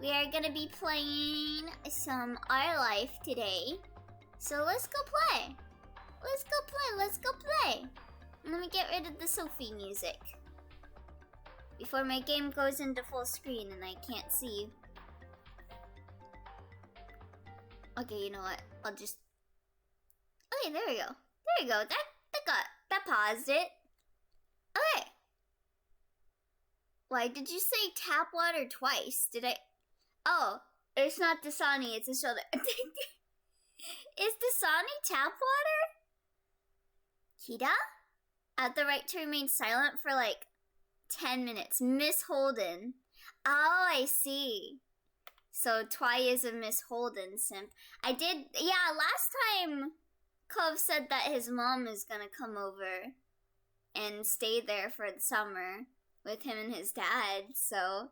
We are gonna be playing some Our Life today. So let's go play. Let's go play, let's go play. Let me get rid of the Sophie music before my game goes into full screen and I can't see. Okay, you know what? I'll just... Okay, there we go. There we go. That paused it. Okay. Why did you say tap water twice? Did I... Oh, it's not Dasani, it's a shoulder. Is Dasani tap water? Kita? I have the right to remain silent for like 10 minutes. Miss Holden. Oh, I see. So Twy is a Miss Holden simp. Yeah, last time Cove said that his mom is gonna come over and stay there for the summer with him and his dad, so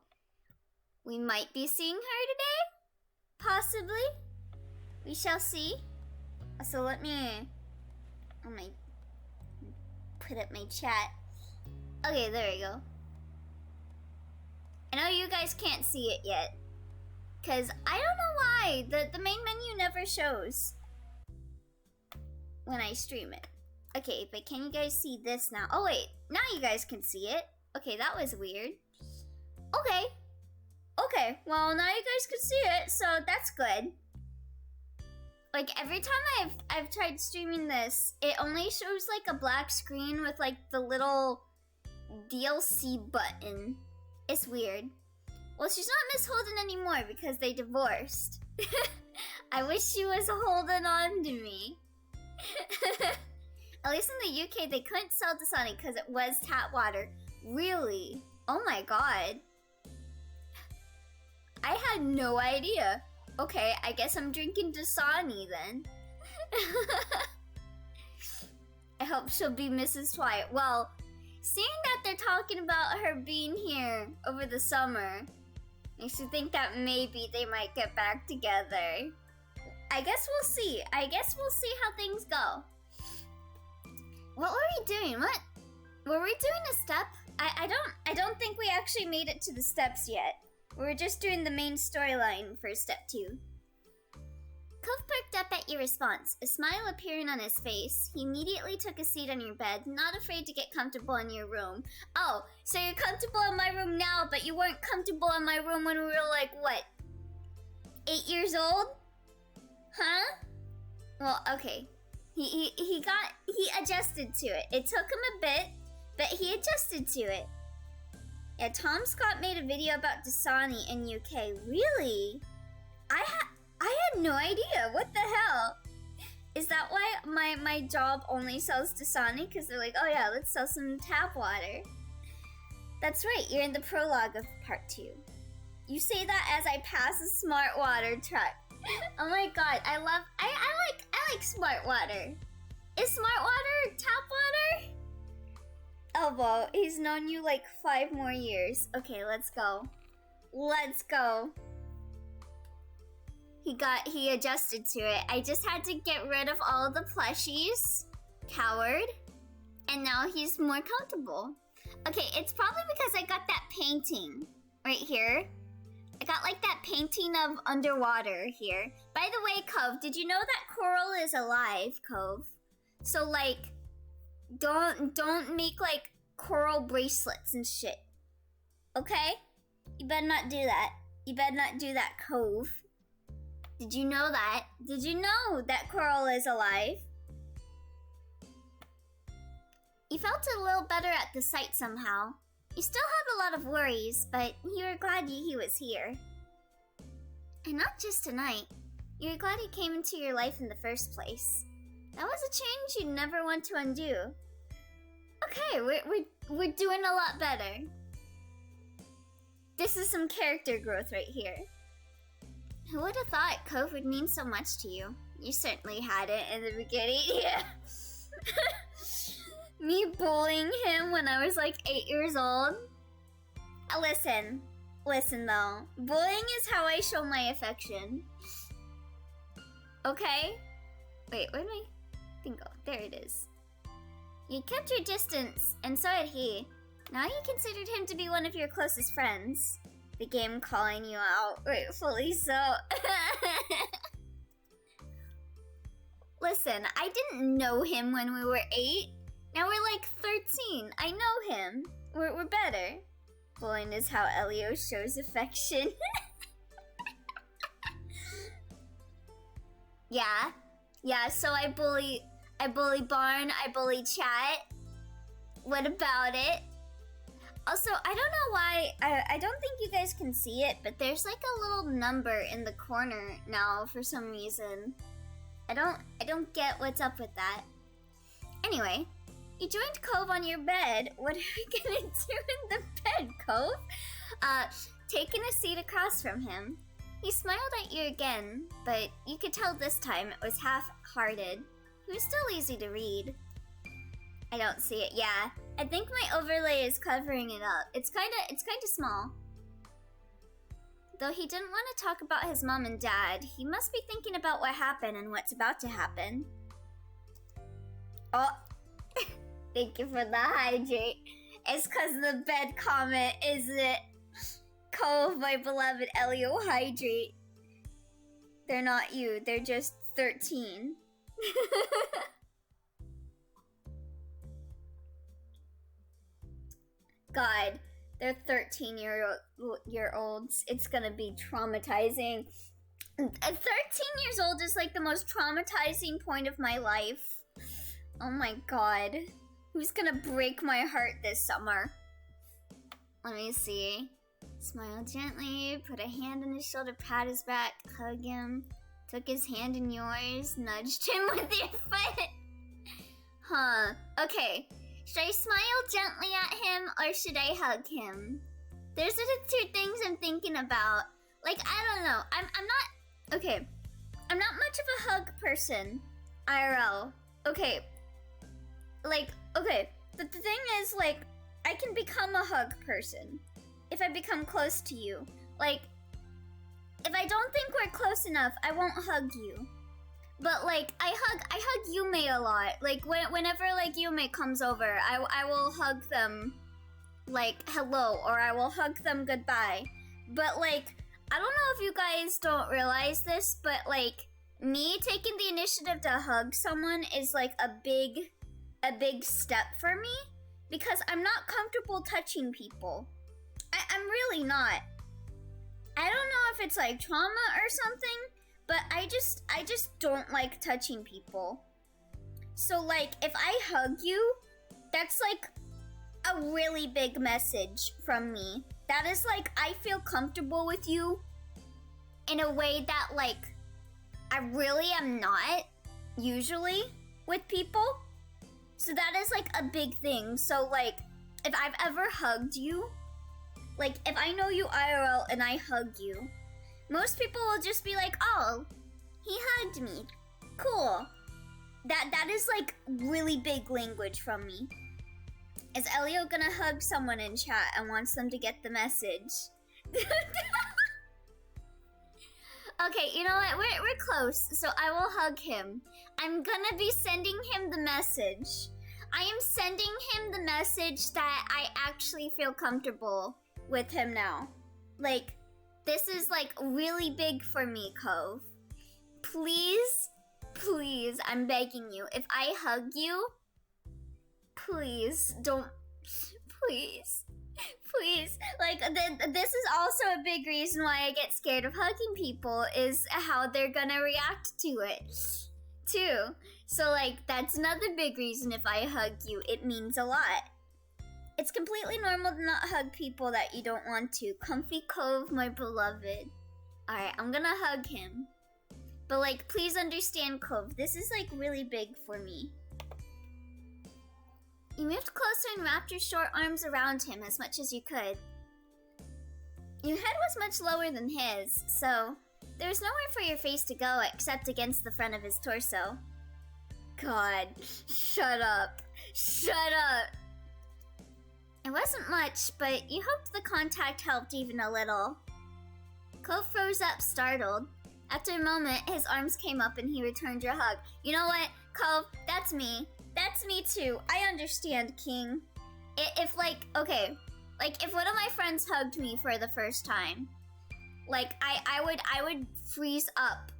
we might be seeing her today? Possibly. We shall see. So let me put up my chat. Okay, there we go. I know you guys can't see it yet, because I don't know why the main menu never shows when I stream it. Okay, but can you guys see this now? Oh wait, now you guys can see it. Okay, that was weird. Okay, well now you guys can see it, so that's good. Like every time I've tried streaming this, it only shows like a black screen with like the little DLC button. It's weird. Well, she's not Miss Holden anymore because they divorced. I wish she was holding on to me. At least in the UK, they couldn't sell Dasani because it was tap water. Really? Oh my god. I had no idea. Okay, I guess I'm drinking Dasani then. I hope she'll be Mrs. Twy. Well, seeing that they're talking about her being here over the summer makes me think that maybe they might get back together. I guess we'll see. I guess we'll see how things go. What were we doing? What? Were we doing a step? I don't think we actually made it to the steps yet. We were just doing the main storyline for step 2. Cove perked up at your response, a smile appearing on his face. He immediately took a seat on your bed, not afraid to get comfortable in your room. Oh, so you're comfortable in my room now, but you weren't comfortable in my room when we were like, what? 8 years old? Huh? Well, okay. He adjusted to it. It took him a bit, but he adjusted to it. Yeah, Tom Scott made a video about Dasani in UK. Really? I had no idea. What the hell? Is that why my job only sells Dasani? Because they're like, oh yeah, let's sell some tap water. That's right, you're in the prologue of part 2. You say that as I pass a smart water truck. Oh my god, I like smart water. Is smart water tap water? Elbow, he's known you like 5 more years. Okay, let's go. Let's go. He adjusted to it. I just had to get rid of all of the plushies. Coward. And now he's more comfortable. Okay, it's probably because I got that painting right here. I got like that painting of underwater here. By the way, Cove, did you know that coral is alive, Cove? So like, don't make like coral bracelets and shit. Okay? You better not do that. You better not do that, Cove. Did you know that? Did you know that coral is alive? You felt a little better at the sight somehow. You still have a lot of worries, but you were glad he was here. And not just tonight. You were glad he came into your life in the first place. That was a change you'd never want to undo. Okay, we're doing a lot better. This is some character growth right here. Who would have thought Cove would mean so much to you? You certainly had it in the beginning, yeah. Me bullying him when I was like 8 years old. Listen though. Bullying is how I show my affection. Okay? Wait, where'd my thing go? There it is. You kept your distance, and so had he. Now you considered him to be one of your closest friends. The game calling you out, rightfully so. Listen, I didn't know him when we were 8. Now we're like 13. I know him. We're better. Bullying is how Elio shows affection. Yeah, so I bully Barn, I bully Chat. What about it? Also, I don't know why, I don't think you guys can see it, but there's like a little number in the corner now for some reason. I don't get what's up with that. Anyway, you joined Cove on your bed. What are we gonna do in the bed, Cove? Taking a seat across from him. He smiled at you again, but you could tell this time it was half-hearted. He was still easy to read. I don't see it, yeah. I think my overlay is covering it up. It's kinda small. Though he didn't want to talk about his mom and dad, he must be thinking about what happened and what's about to happen. Oh, thank you for the hydrate. It's cause of the bed comment, isn't it? Cove, my beloved Elio, hydrate. They're not you, they're just 13. God, they're 13-year-olds. It's gonna be traumatizing. 13 years old is like the most traumatizing point of my life. Oh my god. Who's gonna break my heart this summer? Let me see. Smile gently, put a hand on his shoulder, pat his back, hug him, took his hand in yours, nudged him with your foot. Huh, okay. Should I smile gently at him or should I hug him? Those are the two things I'm thinking about. Like, I don't know. I'm not, okay. I'm not much of a hug person, IRL. Okay. Like, okay. The thing is, like, I can become a hug person if I become close to you. Like, if I don't think we're close enough, I won't hug you. But like, I hug Yume a lot. Like whenever like Yume comes over, I will hug them like hello, or I will hug them goodbye. But like, I don't know if you guys don't realize this, but like me taking the initiative to hug someone is like a big step for me, because I'm not comfortable touching people. I'm really not. I don't know if it's like trauma or something, but I just don't like touching people. So like, if I hug you, that's like a really big message from me. That is like, I feel comfortable with you in a way that like, I really am not usually with people. So that is like a big thing. So like, if I've ever hugged you, like if I know you IRL and I hug you, most people will just be like, oh, he hugged me. Cool. That is like really big language from me. Is Elio gonna hug someone in chat and wants them to get the message? Okay, you know what? We're close, so I will hug him. I'm gonna be sending him the message. I am sending him the message that I actually feel comfortable with him now. Like, this is like really big for me, Cove. Please, please, I'm begging you. If I hug you, please don't, please, please. Like, this is also a big reason why I get scared of hugging people, is how they're gonna react to it, too. So, like, that's another big reason if I hug you, it means a lot. It's completely normal to not hug people that you don't want to. Comfy Cove, my beloved. Alright, I'm gonna hug him. But, like, please understand, Cove, this is, like, really big for me. You moved closer and wrapped your short arms around him as much as you could. Your head was much lower than his, so there was nowhere for your face to go except against the front of his torso. God, shut up. Shut up. It wasn't much, but you hoped the contact helped even a little. Cove froze up, startled. After a moment, his arms came up and he returned your hug. You know what, Cove? That's me. That's me too. I understand, King. If like, okay, Like, if one of my friends hugged me for the first time, like, I would freeze up.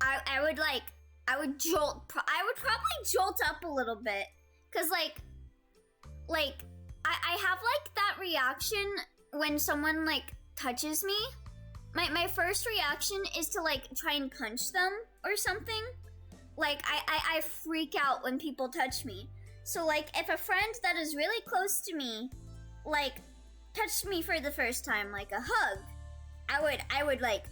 I would jolt. I would probably jolt up a little bit. Cause like, I have like that reaction when someone like touches me. My first reaction is to like try and punch them or something. Like, I freak out when people touch me. So like, if a friend that is really close to me, like, touched me for the first time, like a hug, I would like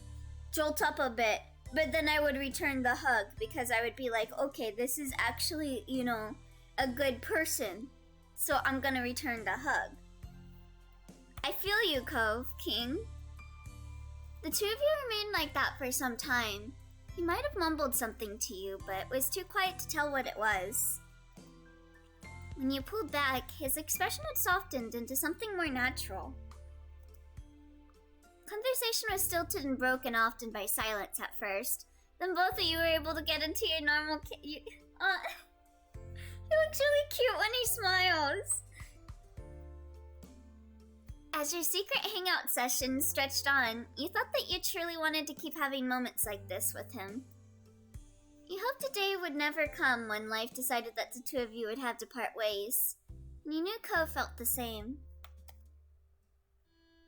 jolt up a bit, but then I would return the hug because I would be like, okay, this is actually, you know, a good person, so I'm gonna return the hug. I feel you, Cove, King. The two of you remained like that for some time. He might have mumbled something to you, but was too quiet to tell what it was. When you pulled back, his expression had softened into something more natural. Conversation was stilted and broken often by silence at first. Then both of you were able to get into your normal he looks really cute when he smiles. As your secret hangout session stretched on, you thought that you truly wanted to keep having moments like this with him. You hoped a day would never come when life decided that the two of you would have to part ways. And you knew Cove felt the same.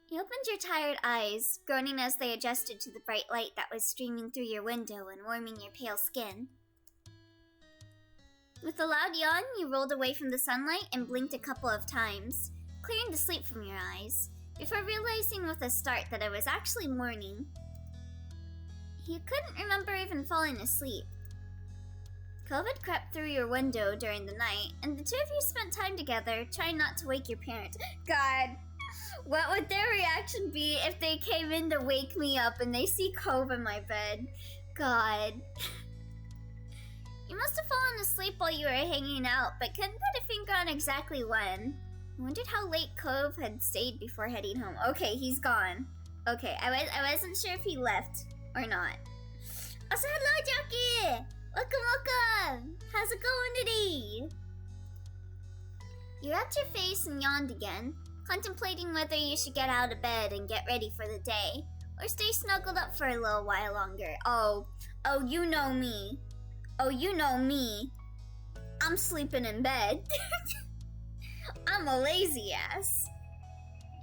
You opened your tired eyes, groaning as they adjusted to the bright light that was streaming through your window and warming your pale skin. With a loud yawn, you rolled away from the sunlight and blinked a couple of times, clearing the sleep from your eyes, before realizing with a start that it was actually morning. You couldn't remember even falling asleep. Cove had crept through your window during the night, and the two of you spent time together, trying not to wake your parents. God, what would their reaction be if they came in to wake me up and they see Cove in my bed? God. You must have fallen asleep while you were hanging out, but couldn't put a finger on exactly when. I wondered how late Cove had stayed before heading home. Okay, he's gone. Okay, I wasn't sure if he left or not. Also, hello, Jackie! Welcome! How's it going today? You wrapped your face and yawned again, contemplating whether you should get out of bed and get ready for the day, or stay snuggled up for a little while longer. Oh, you know me. Oh, you know me. I'm sleeping in bed. I'm a lazy ass.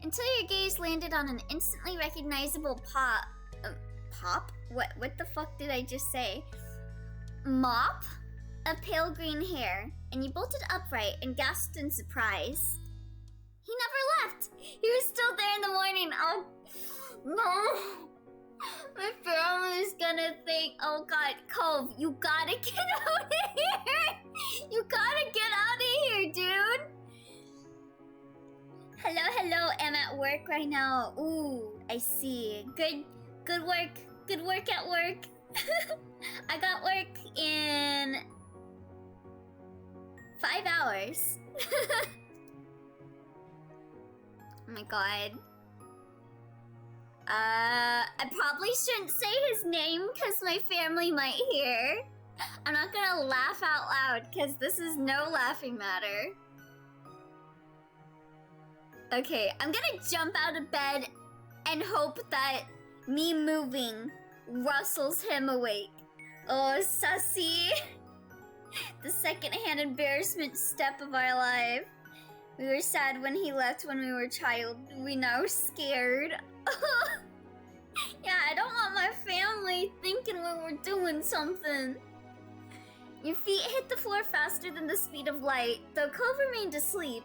Until your gaze landed on an instantly recognizable pop? What the fuck did I just say? Mop of pale green hair, and you bolted upright and gasped in surprise. He never left! He was still there in the morning. Oh, no! My family's gonna think, oh god, Cove, you gotta get out of here! You gotta get out of here, dude! Hello, I'm at work right now. Ooh, I see. Good work at work. I got work in 5 hours. Oh my god. I probably shouldn't say his name because my family might hear. I'm not gonna laugh out loud because this is no laughing matter. Okay, I'm gonna jump out of bed and hope that me moving rustles him awake. Oh, sussy. The second-hand embarrassment step of our life. We were sad when he left when we were child. We now scared. Yeah, I don't want my family thinking we were doing something. Your feet hit the floor faster than the speed of light, though Cove remained asleep.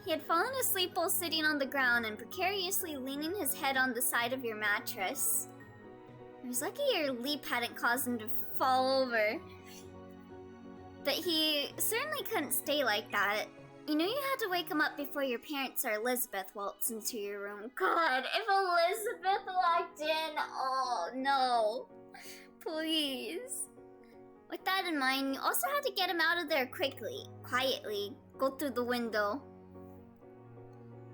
He had fallen asleep while sitting on the ground and precariously leaning his head on the side of your mattress. It was lucky your leap hadn't caused him to fall over. But he certainly couldn't stay like that. You knew you had to wake him up before your parents or Elizabeth waltzed into your room. God, if Elizabeth walked in, oh no. Please. With that in mind, you also had to get him out of there quickly, quietly, go through the window.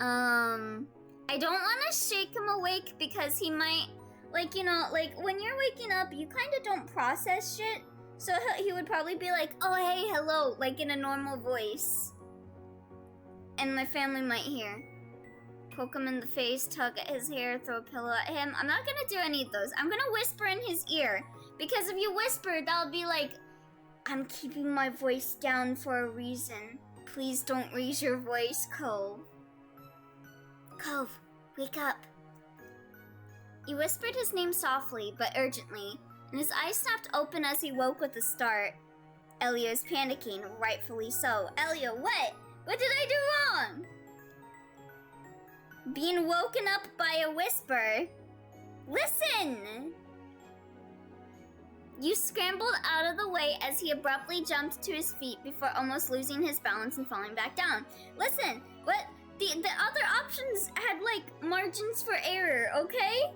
I don't want to shake him awake because he might, like, you know, like, when you're waking up, you kind of don't process shit. So he would probably be like, oh, hey, hello, like in a normal voice. and my family might hear. Poke him in the face, tug at his hair, throw a pillow at him. I'm not gonna do any of those. I'm gonna whisper in his ear. Because if you whisper, that'll be like, I'm keeping my voice down for a reason. Please don't raise your voice, Cove. Cove, wake up. He whispered his name softly, but urgently, and his eyes snapped open as he woke with a start. Elio's panicking, rightfully so. Elio, what? What did I do wrong? Being woken up by a whisper. Listen! You scrambled out of the way as he abruptly jumped to his feet before almost losing his balance and falling back down. Listen, what? The other options had, like, margins for error, okay?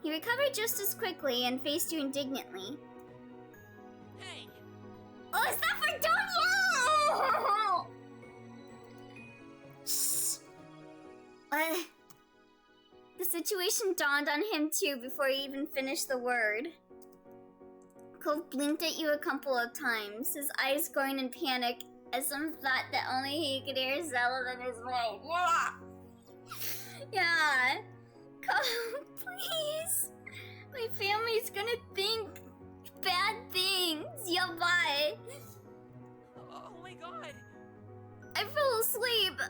He recovered just as quickly and faced you indignantly. Hey! Oh, is that for Daniel? Shh. The situation dawned on him too before he even finished the word. Cove blinked at you a couple of times, his eyes going in panic as some thought that only he could hear settled in his mind. Yeah. Cove, please. My family's gonna think bad things. Yeah, bye. Oh my god. I fell asleep.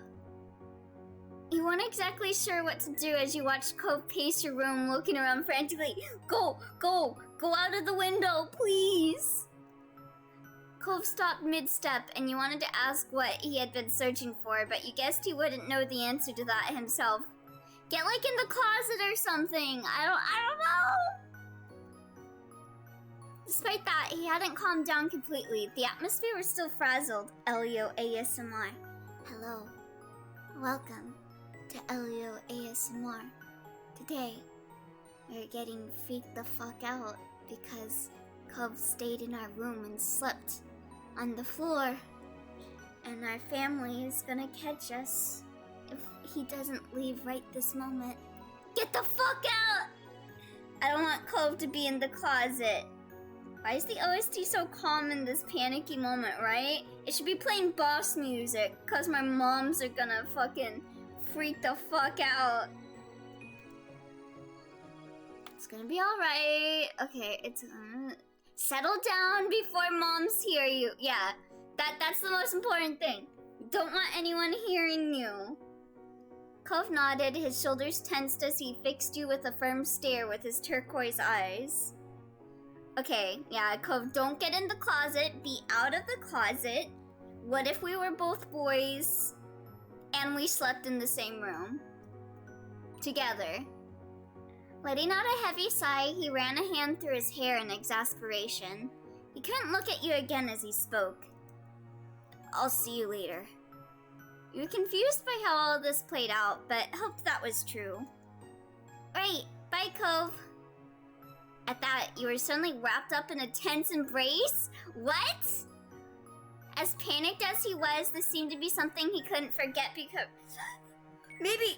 You weren't exactly sure what to do as you watched Cove pace your room, looking around frantically. Go out of the window, please. Cove stopped mid-step, and you wanted to ask what he had been searching for, but you guessed he wouldn't know the answer to that himself. Get, like, in the closet or something. I don't know. Despite that, he hadn't calmed down completely. The atmosphere was still frazzled. Elio ASMR. Hello. Welcome to Elio ASMR. Today, we're getting freaked the fuck out because Cove stayed in our room and slept on the floor. And our family is gonna catch us if he doesn't leave right this moment. Get the fuck out! I don't want Cove to be in the closet. Why is the OST so calm in this panicky moment, right? It should be playing boss music, cause my moms are gonna fucking freak the fuck out. It's gonna be alright. Okay, it's gonna... Settle down before moms hear you. Yeah, that's the most important thing. Don't want anyone hearing you. Cove nodded, his shoulders tensed as he fixed you with a firm stare with his turquoise eyes. Okay, yeah, Cove, don't get in the closet. Be out of the closet. What if we were both boys and we slept in the same room? Together. Letting out a heavy sigh, he ran a hand through his hair in exasperation. He couldn't look at you again as he spoke. I'll see you later. You were confused by how all of this played out, but hoped that was true. Right, bye, Cove. At that, you were suddenly wrapped up in a tense embrace? What? As panicked as he was, this seemed to be something he couldn't forget because... Maybe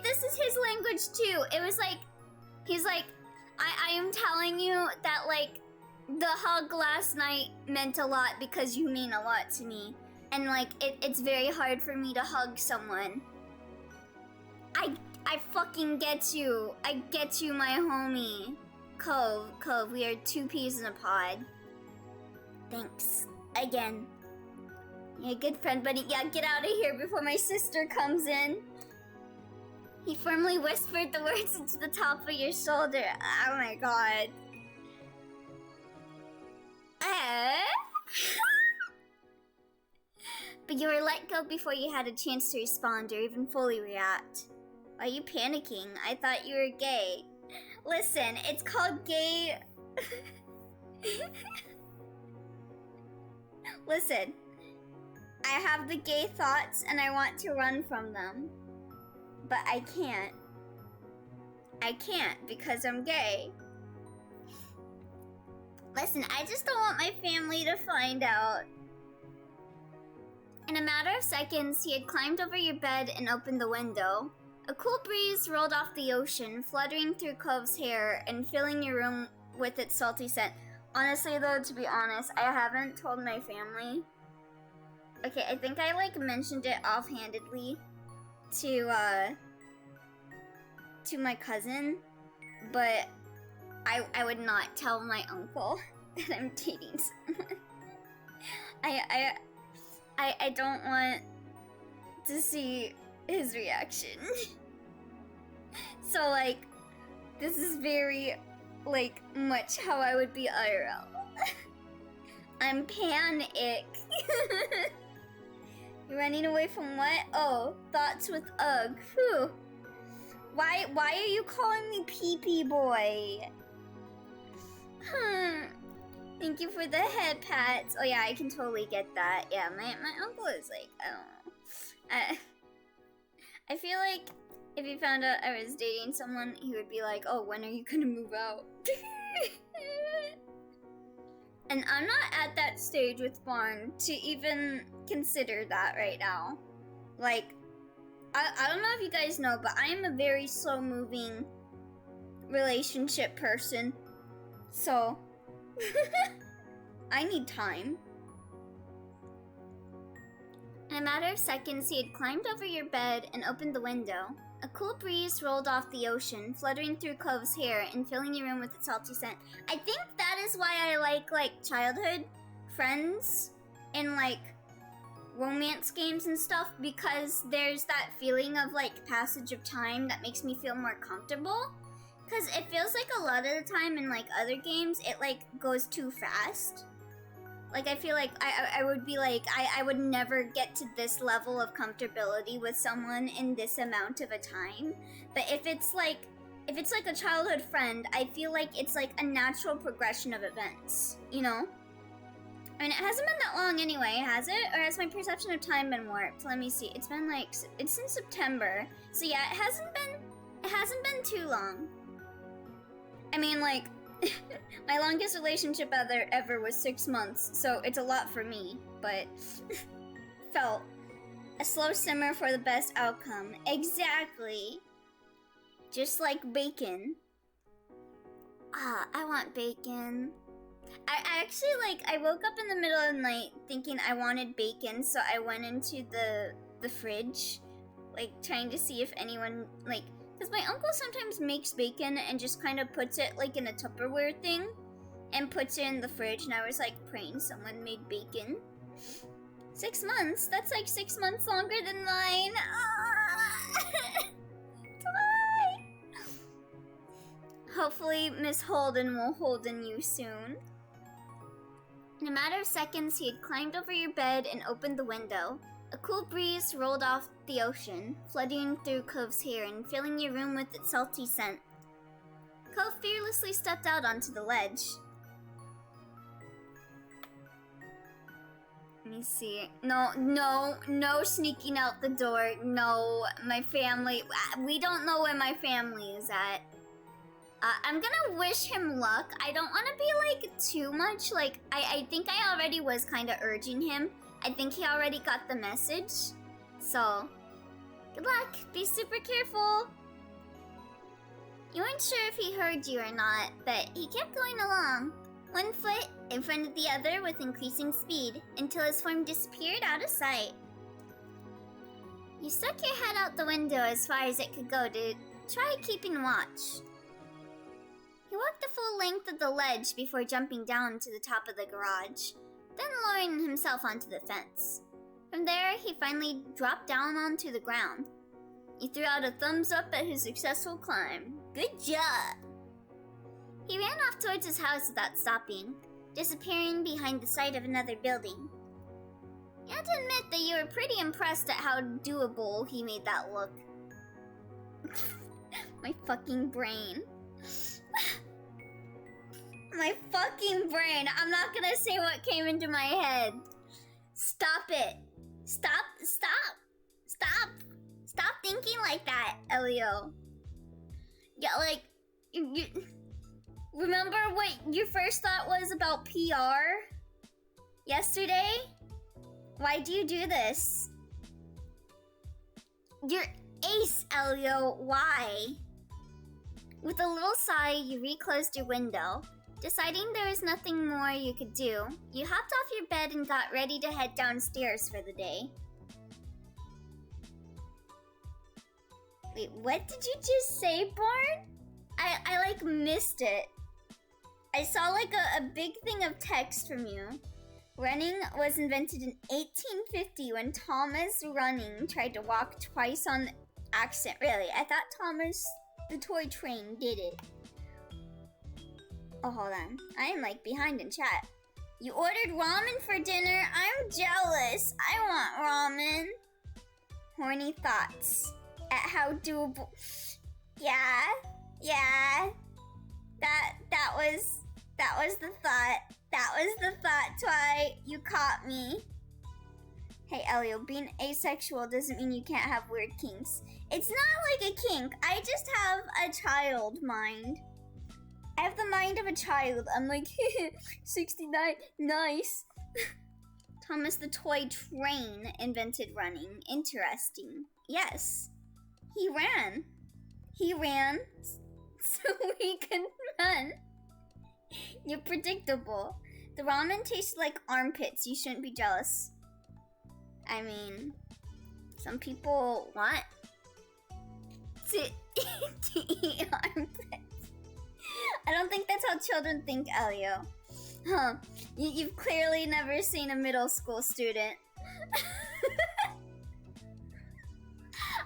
this is his language too. It was like, he's like, I am telling you that, like, the hug last night meant a lot because you mean a lot to me. And, like, it's very hard for me to hug someone. I fucking get you. I get you, my homie. Cove, we are two peas in a pod. Thanks. Again. You're a good friend, buddy. Yeah, get out of here before my sister comes in. He firmly whispered the words into the top of your shoulder. Oh my god. But you were let go before you had a chance to respond or even fully react. Why are you panicking? I thought you were gay. Listen, it's called gay... Listen, I have the gay thoughts and I want to run from them. But I can't. I can't because I'm gay. Listen, I just don't want my family to find out. In a matter of seconds, he had climbed over your bed and opened the window. A cool breeze rolled off the ocean, fluttering through Cove's hair and filling your room with its salty scent. Honestly though, to be honest, I haven't told my family. Okay, I think I like mentioned it offhandedly to my cousin, but I would not tell my uncle that I'm dating someone. I don't want to see his reaction. So like, this is very like much how I would be IRL. I'm panic. You're running away from what? Oh, thoughts with Ugg. Whew. Why are you calling me pee-pee boy? Thank you for the head pats. Oh yeah, I can totally get that. Yeah, my uncle is like, I don't know. I feel like if he found out I was dating someone, he would be like, oh, when are you gonna move out? And I'm not at that stage with Barn to even consider that right now. Like, I don't know if you guys know, but I am a very slow-moving relationship person. So, I need time. In a matter of seconds, he had climbed over your bed and opened the window. A cool breeze rolled off the ocean, fluttering through Cove's hair and filling your room with its salty scent. I think that is why I like childhood friends and like romance games and stuff, because there's that feeling of like passage of time that makes me feel more comfortable. Because it feels like a lot of the time in like other games, it like goes too fast. Like, I feel like I would be like, I would never get to this level of comfortability with someone in this amount of a time. But if it's like a childhood friend, I feel like it's like a natural progression of events, you know? I mean, it hasn't been that long anyway, has it? Or has my perception of time been warped? Let me see. It's been like, it's since September. So yeah, it hasn't been too long. I mean, like, my longest relationship ever was 6 months, so it's a lot for me, but felt a slow simmer for the best outcome. Exactly. Just like bacon. Ah, I want bacon. I actually, like, I woke up in the middle of the night thinking I wanted bacon, so I went into the fridge, like, trying to see if anyone, like, because my uncle sometimes makes bacon and just kind of puts it, like, in a Tupperware thing and puts it in the fridge, and I was, like, praying someone made bacon. 6 months? That's, like, 6 months longer than mine. Why? Hopefully, Miss Holden will Holden you soon. In a matter of seconds, he had climbed over your bed and opened the window. A cool breeze rolled off the ocean, flooding through Cove's hair and filling your room with its salty scent. Cove fearlessly stepped out onto the ledge. Let me see. No sneaking out the door. No, my family. We don't know where my family is at. I'm gonna wish him luck. I don't want to be, like, too much. Like, I think I already was kind of urging him. I think he already got the message. So, good luck. Be super careful. You weren't sure if he heard you or not, but he kept going along. One foot in front of the other with increasing speed, until his form disappeared out of sight. You stuck your head out the window as far as it could go to try keeping watch. He walked the full length of the ledge before jumping down to the top of the garage, then lowering himself onto the fence. From there, he finally dropped down onto the ground. He threw out a thumbs up at his successful climb. Good job! He ran off towards his house without stopping, disappearing behind the side of another building. You have to admit that you were pretty impressed at how doable he made that look. My fucking brain. My fucking brain. I'm not gonna say what came into my head. Stop it. Stop thinking like that, Elio. Yeah, like, you remember what your first thought was about PR yesterday? Why do you do this? You're ace, Elio. Why? With a little sigh, you reclosed your window, Deciding there was nothing more you could do, you hopped off your bed and got ready to head downstairs for the day. Wait, what did you just say, Born? I like missed it. I saw like a big thing of text from you. Running was invented in 1850 when Thomas Running tried to walk twice on accident. Really, I thought Thomas the toy train did it. Oh, hold on. I am like behind in chat. You ordered ramen for dinner? I'm jealous. I want ramen. Horny thoughts at how doable. Yeah. That was the thought. That was the thought, Twi. You caught me. Hey, Elio, being asexual doesn't mean you can't have weird kinks. It's not like a kink. I just have a child mind. I have the mind of a child. I'm like, 69, nice. Thomas the toy train invented running. Interesting. Yes. He ran so we can run. You're predictable. The ramen tastes like armpits. You shouldn't be jealous. I mean, some people want to eat armpits. I don't think that's how children think, Elio. Huh. You've clearly never seen a middle school student.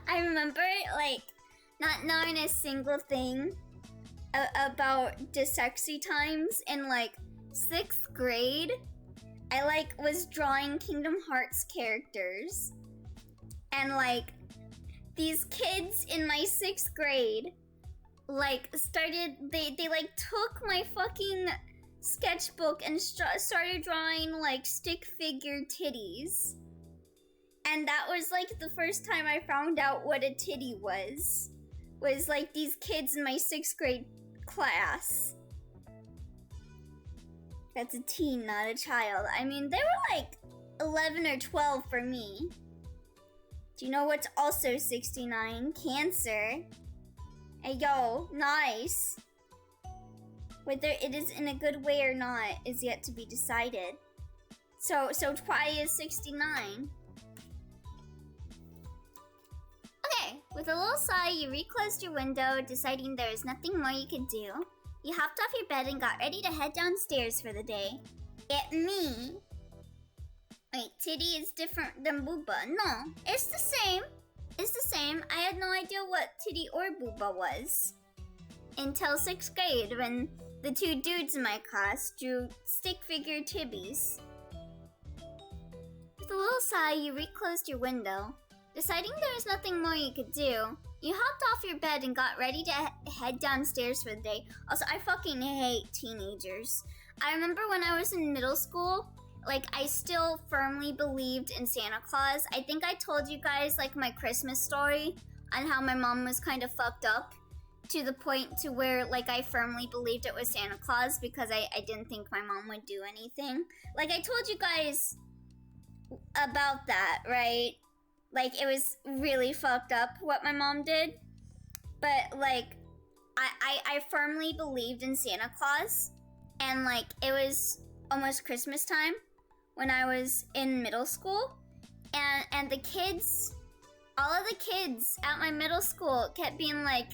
I remember, like, not knowing a single thing about dyslexia times in, like, 6th grade. I, like, was drawing Kingdom Hearts characters. And, like, these kids in my 6th grade, like, they like, took my fucking sketchbook and started drawing, like, stick figure titties. And that was, like, the first time I found out what a titty was. Was, like, these kids in my 6th grade class. That's a teen, not a child. I mean, they were, like, 11 or 12 for me. Do you know what's also 69? Cancer. Hey, yo, nice. Whether it is in a good way or not is yet to be decided. So Twi is 69. Okay, with a little sigh, you reclosed your window, deciding there is nothing more you could do. You hopped off your bed and got ready to head downstairs for the day. Get me. Wait, titty is different than booba. No, it's the same. It's the same. I had no idea what titty or booba was until 6th grade when the two dudes in my class drew stick figure tibbies. With a little sigh, you reclosed your window. Deciding there was nothing more you could do, you hopped off your bed and got ready to head downstairs for the day. Also, I fucking hate teenagers. I remember when I was in middle school, like, I still firmly believed in Santa Claus. I think I told you guys, like, my Christmas story on how my mom was kind of fucked up to the point to where, like, I firmly believed it was Santa Claus because I didn't think my mom would do anything. Like, I told you guys about that, right? Like, it was really fucked up what my mom did. But, like, I firmly believed in Santa Claus. And, like, it was almost Christmas time when I was in middle school. And the kids, all of the kids at my middle school kept being like,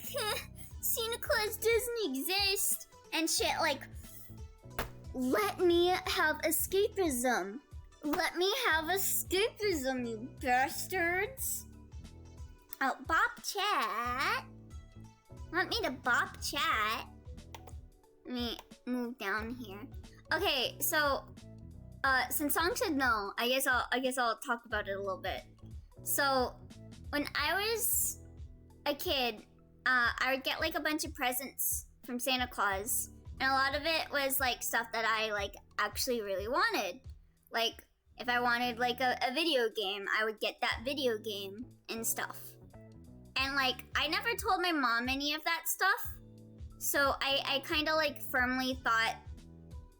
Santa Claus doesn't exist. And shit, like, let me have escapism. Let me have escapism, you bastards. Oh, bop chat. Want me to bop chat? Let me move down here. Okay, so since Song said no, I guess I'll talk about it a little bit. So when I was a kid, I would get like a bunch of presents from Santa Claus, and a lot of it was like stuff that I like actually really wanted. Like, if I wanted like a video game, I would get that video game and stuff. And like, I never told my mom any of that stuff. So I kind of like firmly thought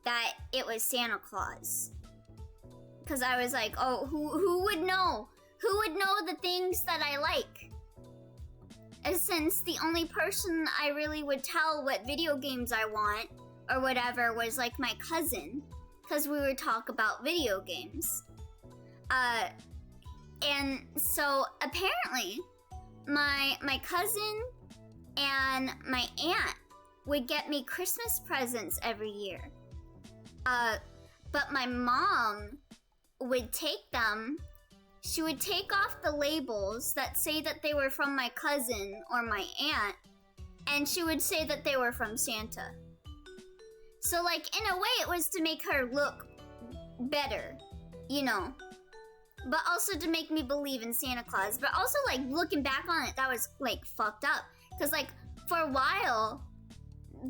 that it was Santa Claus. Because I was like, oh, who would know? Who would know the things that I like? And since the only person I really would tell what video games I want or whatever was like my cousin, because we would talk about video games. And so apparently my cousin and my aunt would get me Christmas presents every year. But my mom would take them. She would take off the labels that say that they were from my cousin or my aunt, and she would say that they were from Santa. So like in a way it was to make her look better, you know. But also to make me believe in Santa Claus. But also like looking back on it, that was like fucked up. Cause like for a while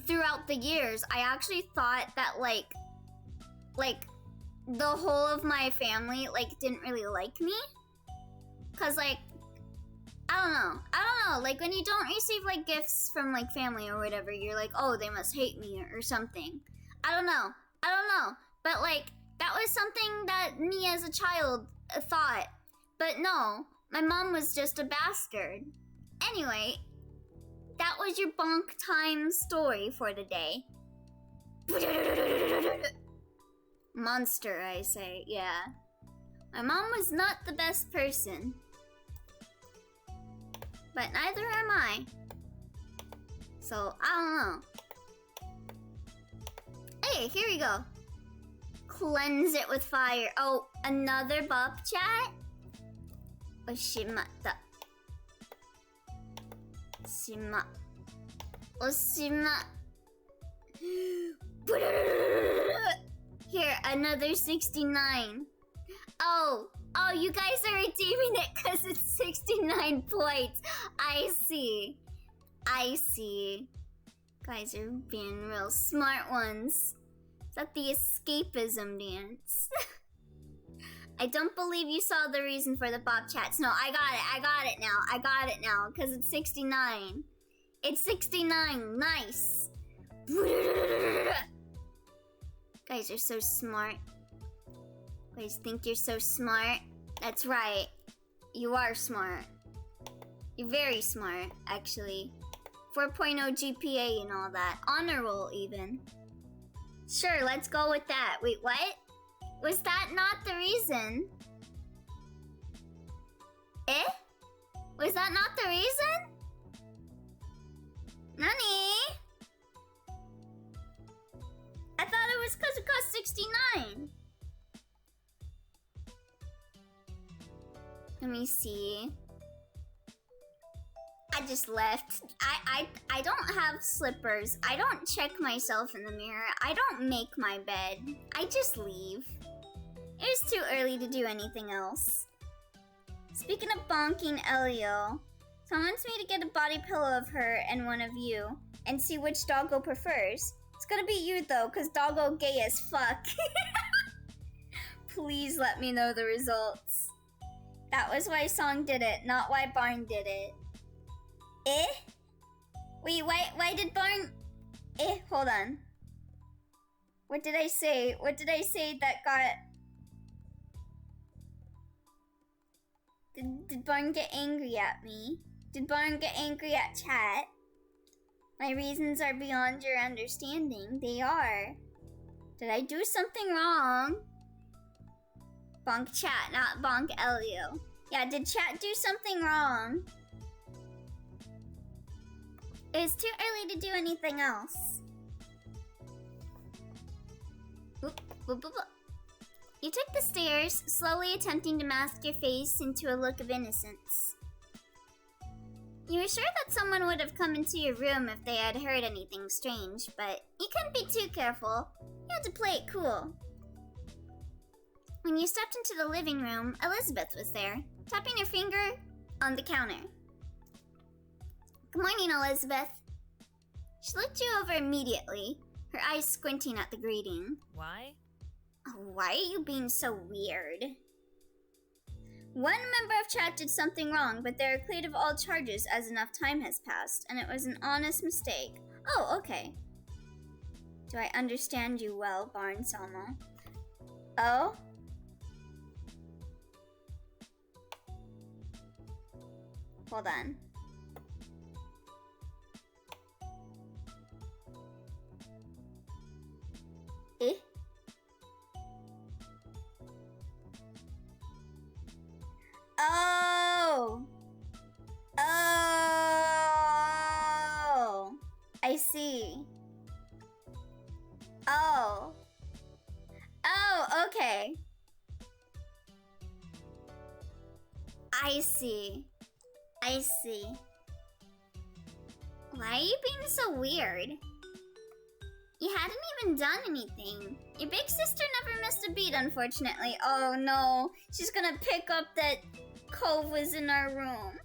throughout the years, I actually thought that like the whole of my family like didn't really like me. Cause like I don't know, like when you don't receive like gifts from like family or whatever, you're like, oh, they must hate me or something. I don't know, but like that was something that me as a child thought. But no, my mom was just a bastard. Anyway, that was your bonk time story for today. Monster, I say, yeah. My mom was not the best person. But neither am I. So, I don't know. Hey, here we go. Cleanse it with fire. Oh, another bop chat? Oshimata. Oshima. Here, another 69. Oh, you guys are redeeming it because it's 69 points. I see. Guys are being real smart ones. Is that the escapism dance? I don't believe you saw the reason for the bop chats. No, I got it now, because it's 69. It's 69, nice. Guys are so smart. Guys think you're so smart? That's right. You are smart. You're very smart, actually. 4.0 GPA and all that. Honor roll, even. Sure, let's go with that. Wait, what? Was that not the reason? Eh? Was that not the reason? Nani? I thought it was because it cost 69. Let me see. I just left. I don't have slippers. I don't check myself in the mirror. I don't make my bed. I just leave. It was too early to do anything else. Speaking of bonking Elio, someone wants me to get a body pillow of her and one of you and see which doggo prefers. It's gonna be you though, cause doggo gay as fuck. Please let me know the results. That was why Song did it, not why Barn did it. Eh? Wait, why did Barn... Eh, hold on. What did I say? What did I say that got... Did Barn get angry at me? Did Barn get angry at chat? My reasons are beyond your understanding. They are. Did I do something wrong? Bonk chat, not bonk Elio. Yeah, did chat do something wrong? It's too early to do anything else. Oop, boop, boop, boop. You took the stairs, slowly attempting to mask your face into a look of innocence. You were sure that someone would have come into your room if they had heard anything strange, but you couldn't be too careful. You had to play it cool. When you stepped into the living room, Elizabeth was there, tapping her finger on the counter. Good morning, Elizabeth. She looked you over immediately, her eyes squinting at the greeting. Why? Oh, why are you being so weird? One member of chat did something wrong, but they are cleared of all charges as enough time has passed, and it was an honest mistake. Oh, okay. Do I understand you well, Barn Selma? Oh? Hold on. I see. Oh. Oh, okay. I see. I see. Why are you being so weird? You hadn't even done anything. Your big sister never missed a beat, unfortunately. Oh no, she's gonna pick up that Cove was in our room.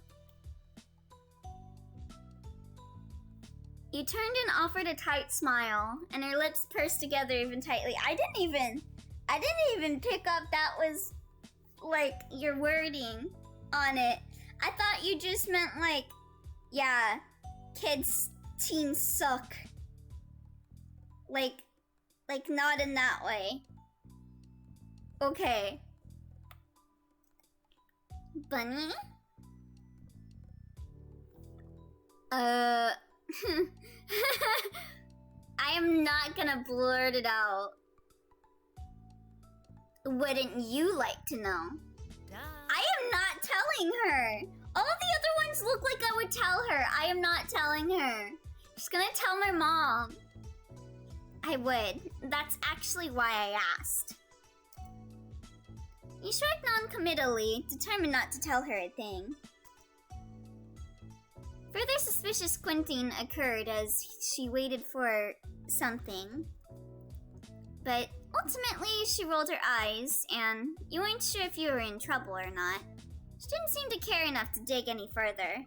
You turned and offered a tight smile, and her lips pursed together even tightly. I didn't even pick up that was like your wording on it. I thought you just meant like, yeah, kids, teens suck. Like not in that way. Okay. Bunny? I am not gonna blurt it out. Wouldn't you like to know? Duh. I am not telling her. All the other ones look like I would tell her. I am not telling her. She's gonna tell my mom. I would. That's actually why I asked. You shrugged non-committally, determined not to tell her a thing. Further suspicious squinting occurred as she waited for something. But ultimately, she rolled her eyes, and you weren't sure if you were in trouble or not. She didn't seem to care enough to dig any further.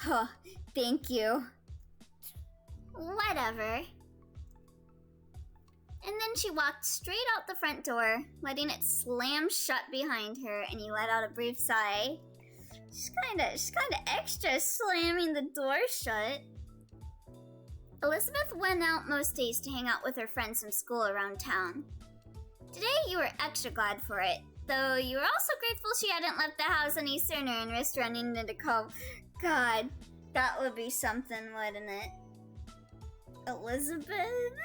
Oh, thank you. Whatever. And then she walked straight out the front door, letting it slam shut behind her, and you let out a brief sigh. She's kinda extra slamming the door shut. Elizabeth went out most days to hang out with her friends from school around town. Today you were extra glad for it, though you were also grateful she hadn't left the house any sooner and risked running into Cove. God, that would be something, wouldn't it? Elizabeth?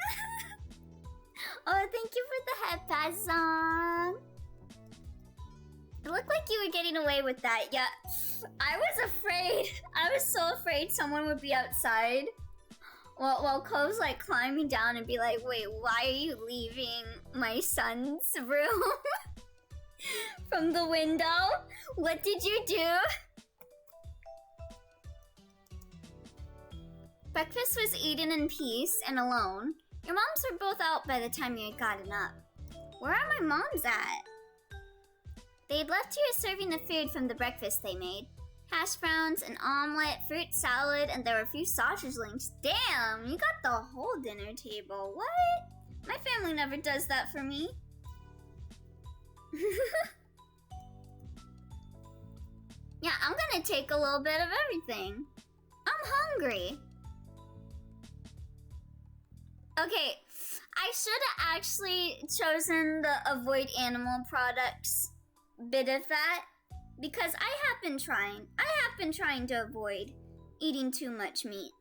Oh, thank you for the head pass song. It looked like you were getting away with that. Yeah, I was afraid. I was so afraid someone would be outside. While Cove's like climbing down and be like, wait, why are you leaving my son's room? From the window? What did you do? Breakfast was eaten in peace and alone. Your moms were both out by the time you had gotten up. Where are my moms at? They had left you serving the food from the breakfast they made. Hash browns, an omelet, fruit salad, and there were a few sausage links. Damn, you got the whole dinner table. What? My family never does that for me. Yeah, I'm gonna take a little bit of everything. I'm hungry. Okay, I should have actually chosen the avoid animal products bit of that, because I have been trying to avoid eating too much meat.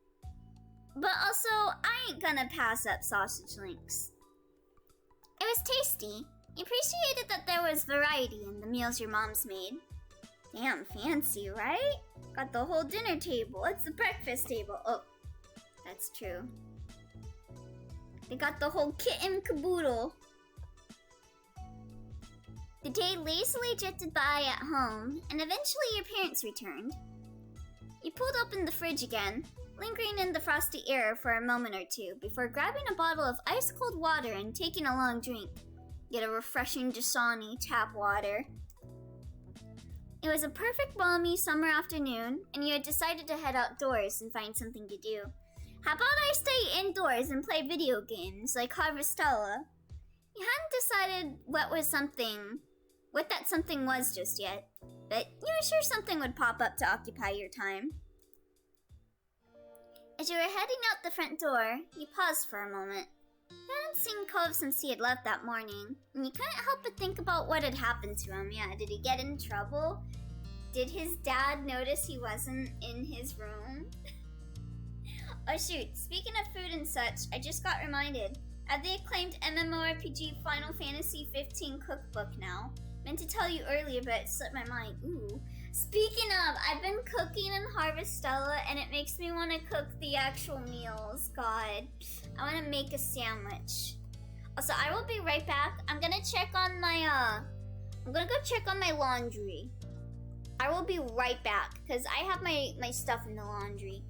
But also, I ain't gonna pass up sausage links. It was tasty. You appreciated that there was variety in the meals your moms made. Damn fancy, right? Got the whole dinner table. It's the breakfast table. Oh, that's true. They got the whole kit and caboodle. The day lazily drifted by at home, and eventually your parents returned. You pulled open the fridge again, lingering in the frosty air for a moment or two before grabbing a bottle of ice-cold water and taking a long drink. Get a refreshing Dasani tap water. It was a perfect balmy summer afternoon, and you had decided to head outdoors and find something to do. How about I stay indoors and play video games like Harvestella? You hadn't decided what that something was just yet, but you were sure something would pop up to occupy your time. As you were heading out the front door, you paused for a moment. You hadn't seen Cove since he had left that morning, and you couldn't help but think about what had happened to him. Yeah, did he get in trouble? Did his dad notice he wasn't in his room? Oh shoot, speaking of food and such, I just got reminded. I have the acclaimed MMORPG Final Fantasy 15 cookbook now. Meant to tell you earlier, but it slipped my mind. Ooh. Speaking of, I've been cooking in Harvestella and it makes me want to cook the actual meals. God, I want to make a sandwich. Also, I will be right back. I'm gonna check on my, I'm gonna go check on my laundry. I will be right back because I have my stuff in the laundry.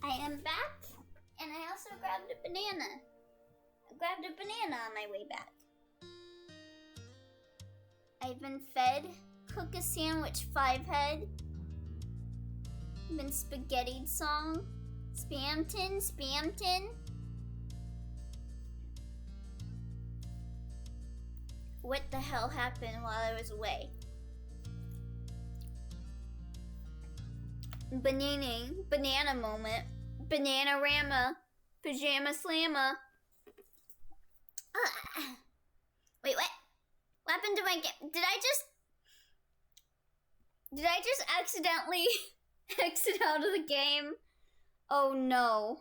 I am back, and I also grabbed a banana. I grabbed a banana on my way back. I've been fed cook a sandwich 5-head. Been spaghettied song. Spamton. What the hell happened while I was away? Banana moment. Banana-rama. Pajama slamma. Wait, what? What happened to my game? Did I just accidentally exit out of the game? Oh no.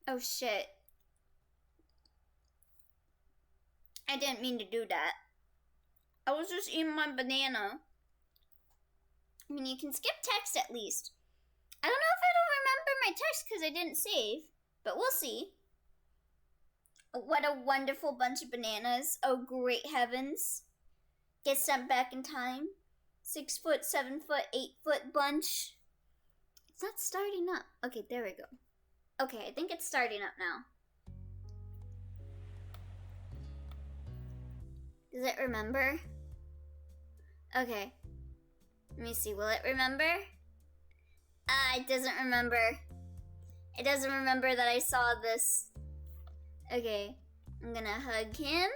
Oh shit. I didn't mean to do that. I was just eating my banana. I mean, you can skip text at least. I don't know if it'll remember my text because I didn't save, but we'll see. What a wonderful bunch of bananas. Oh, great heavens. Get sent back in time. 6 foot, 7 foot, 8 foot bunch. It's not starting up. Okay, there we go. Okay, I think it's starting up now. Does it remember? Okay. Let me see, will it remember? It doesn't remember. It doesn't remember that I saw this. Okay, I'm gonna hug him.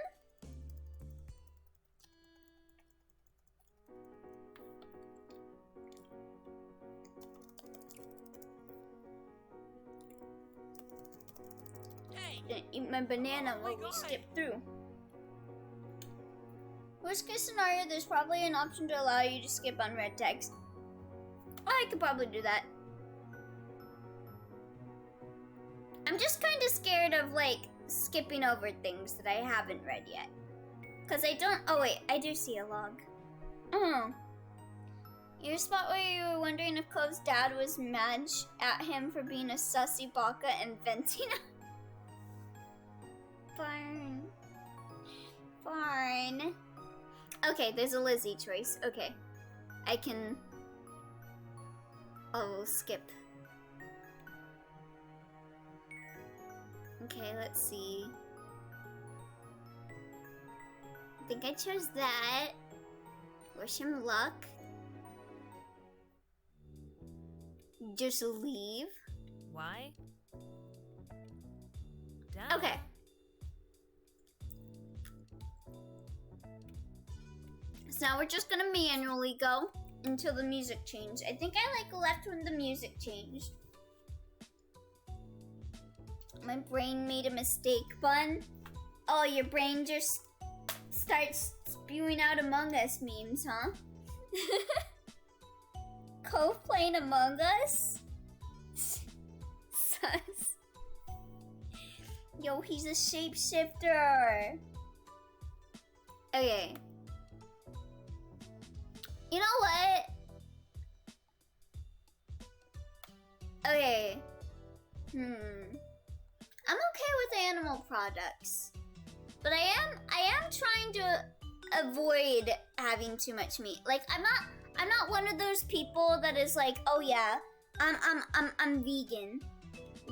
Hey! Gonna eat my banana Oh my while we God. skip through. Worst case scenario, there's probably an option to allow you to skip unread text. I could probably do that. I'm just kind of scared of, like, skipping over things that I haven't read yet. Because I don't... Oh, wait. I do see a log. Oh. Your spot where you were wondering if Cove's dad was mad at him for being a sussy baka and venting. Fine. darn. Okay, there's a Lizzie choice. Okay. I can... Oh, skip. Okay, let's see. I think I chose that. Wish him luck. Just leave. Why? Duh. Okay. So now we're just gonna manually go until the music changed. I think I left when the music changed. My brain made a mistake, Bun. Oh, your brain just starts spewing out Among Us memes, huh? Cove playing Among Us? Sus. Yo, he's a shapeshifter. Okay. You know what? Okay. I'm okay with animal products. But I am trying to avoid having too much meat. Like I'm not one of those people that is like, oh yeah, I'm vegan.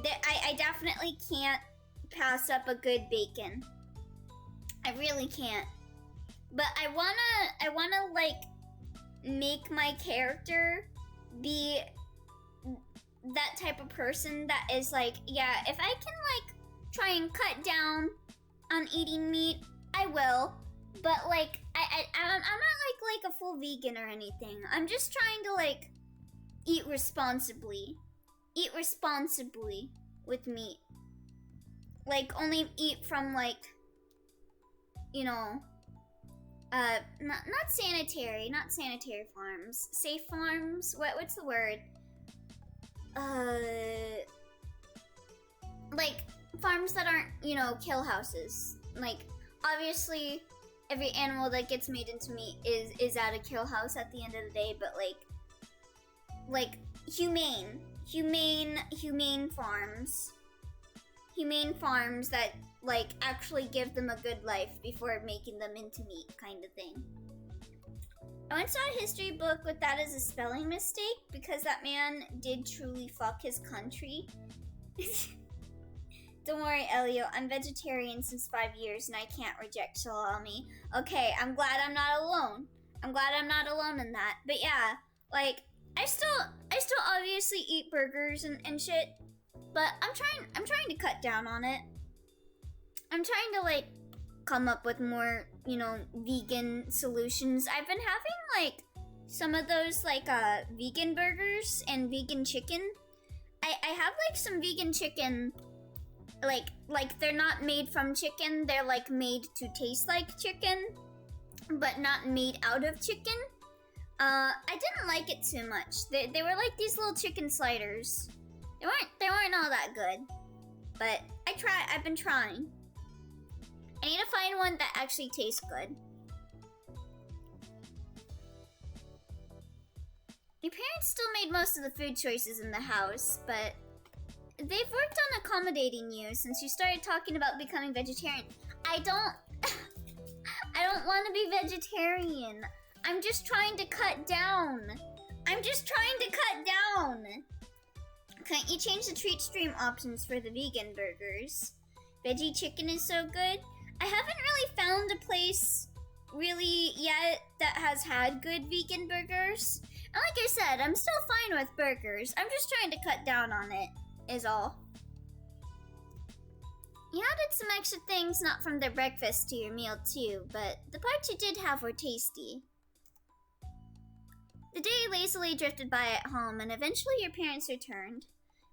I definitely can't pass up a good bacon. I really can't. But I wanna like make my character be that type of person that is like, yeah, if I can like try and cut down on eating meat, I will. But like I'm not like a full vegan or anything. I'm just trying to like eat responsibly. Eat responsibly with meat. Like only eat from like, you know, not sanitary farms. Safe farms? What's the word? Like farms that aren't, you know, kill houses. Like obviously every animal that gets made into meat is at a kill house at the end of the day, but like humane farms. Humane farms that like actually give them a good life before making them into meat, kind of thing. I once saw a history book with that as a spelling mistake because that man did truly fuck his country. Don't worry, Elio, I'm vegetarian since 5 years and I can't reject salami. Okay, I'm glad I'm not alone. I'm glad I'm not alone in that. But yeah, like I still obviously eat burgers and shit, but I'm trying to cut down on it. I'm trying to like come up with more, you know, vegan solutions. I've been having like some of those like vegan burgers and vegan chicken. I have like some vegan chicken, like they're not made from chicken, they're like made to taste like chicken, but not made out of chicken. I didn't like it too much. They were like these little chicken sliders. They weren't all that good. But I've been trying. I need to find one that actually tastes good. Your parents still made most of the food choices in the house, but they've worked on accommodating you since you started talking about becoming vegetarian. I don't want to be vegetarian. I'm just trying to cut down. Can't you change the treat stream options for the vegan burgers? Veggie chicken is so good. I haven't really found a place really yet that has had good vegan burgers. And like I said, I'm still fine with burgers. I'm just trying to cut down on it, is all. You added some extra things not from their breakfast to your meal too, but the parts you did have were tasty. The day lazily drifted by at home, and eventually your parents returned.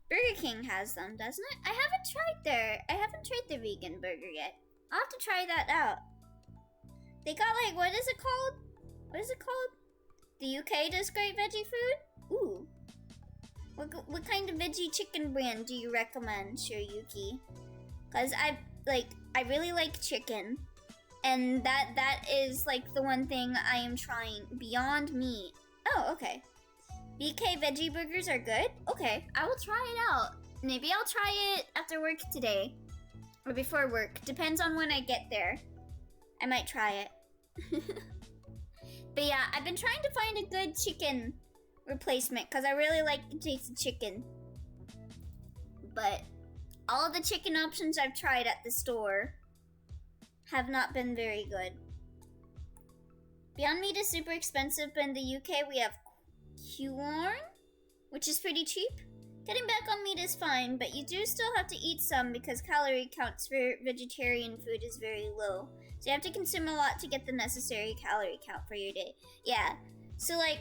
Burger King has them, doesn't it? I haven't tried their vegan burger yet. I'll have to try that out. They got like, what is it called? The UK does great veggie food? Ooh. What kind of veggie chicken brand do you recommend, Shiryuki? Cause I really like chicken. And that is like the one thing I am trying beyond meat. Oh, okay. BK veggie burgers are good? Okay, I will try it out. Maybe I'll try it after work today. Or before work. Depends on when I get there. I might try it. But yeah, I've been trying to find a good chicken replacement because I really like the taste of chicken. But all of the chicken options I've tried at the store have not been very good. Beyond Meat is super expensive, but in the UK we have Quorn, which is pretty cheap. Getting back on meat is fine, but you do still have to eat some because calorie counts for vegetarian food is very low. So you have to consume a lot to get the necessary calorie count for your day. Yeah, so like,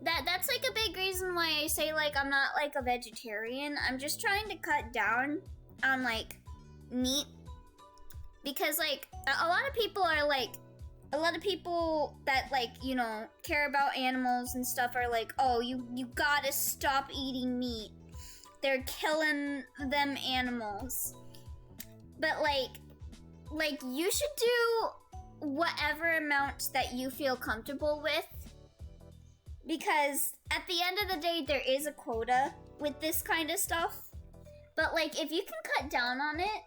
that's like a big reason why I say like I'm not like a vegetarian. I'm just trying to cut down on like meat. Because like, a lot of people are like, a lot of people that like, you know, care about animals and stuff are like, oh, you gotta stop eating meat. They're killing them animals. But like you should do whatever amount that you feel comfortable with. Because at the end of the day, there is a quota with this kind of stuff. But like, if you can cut down on it,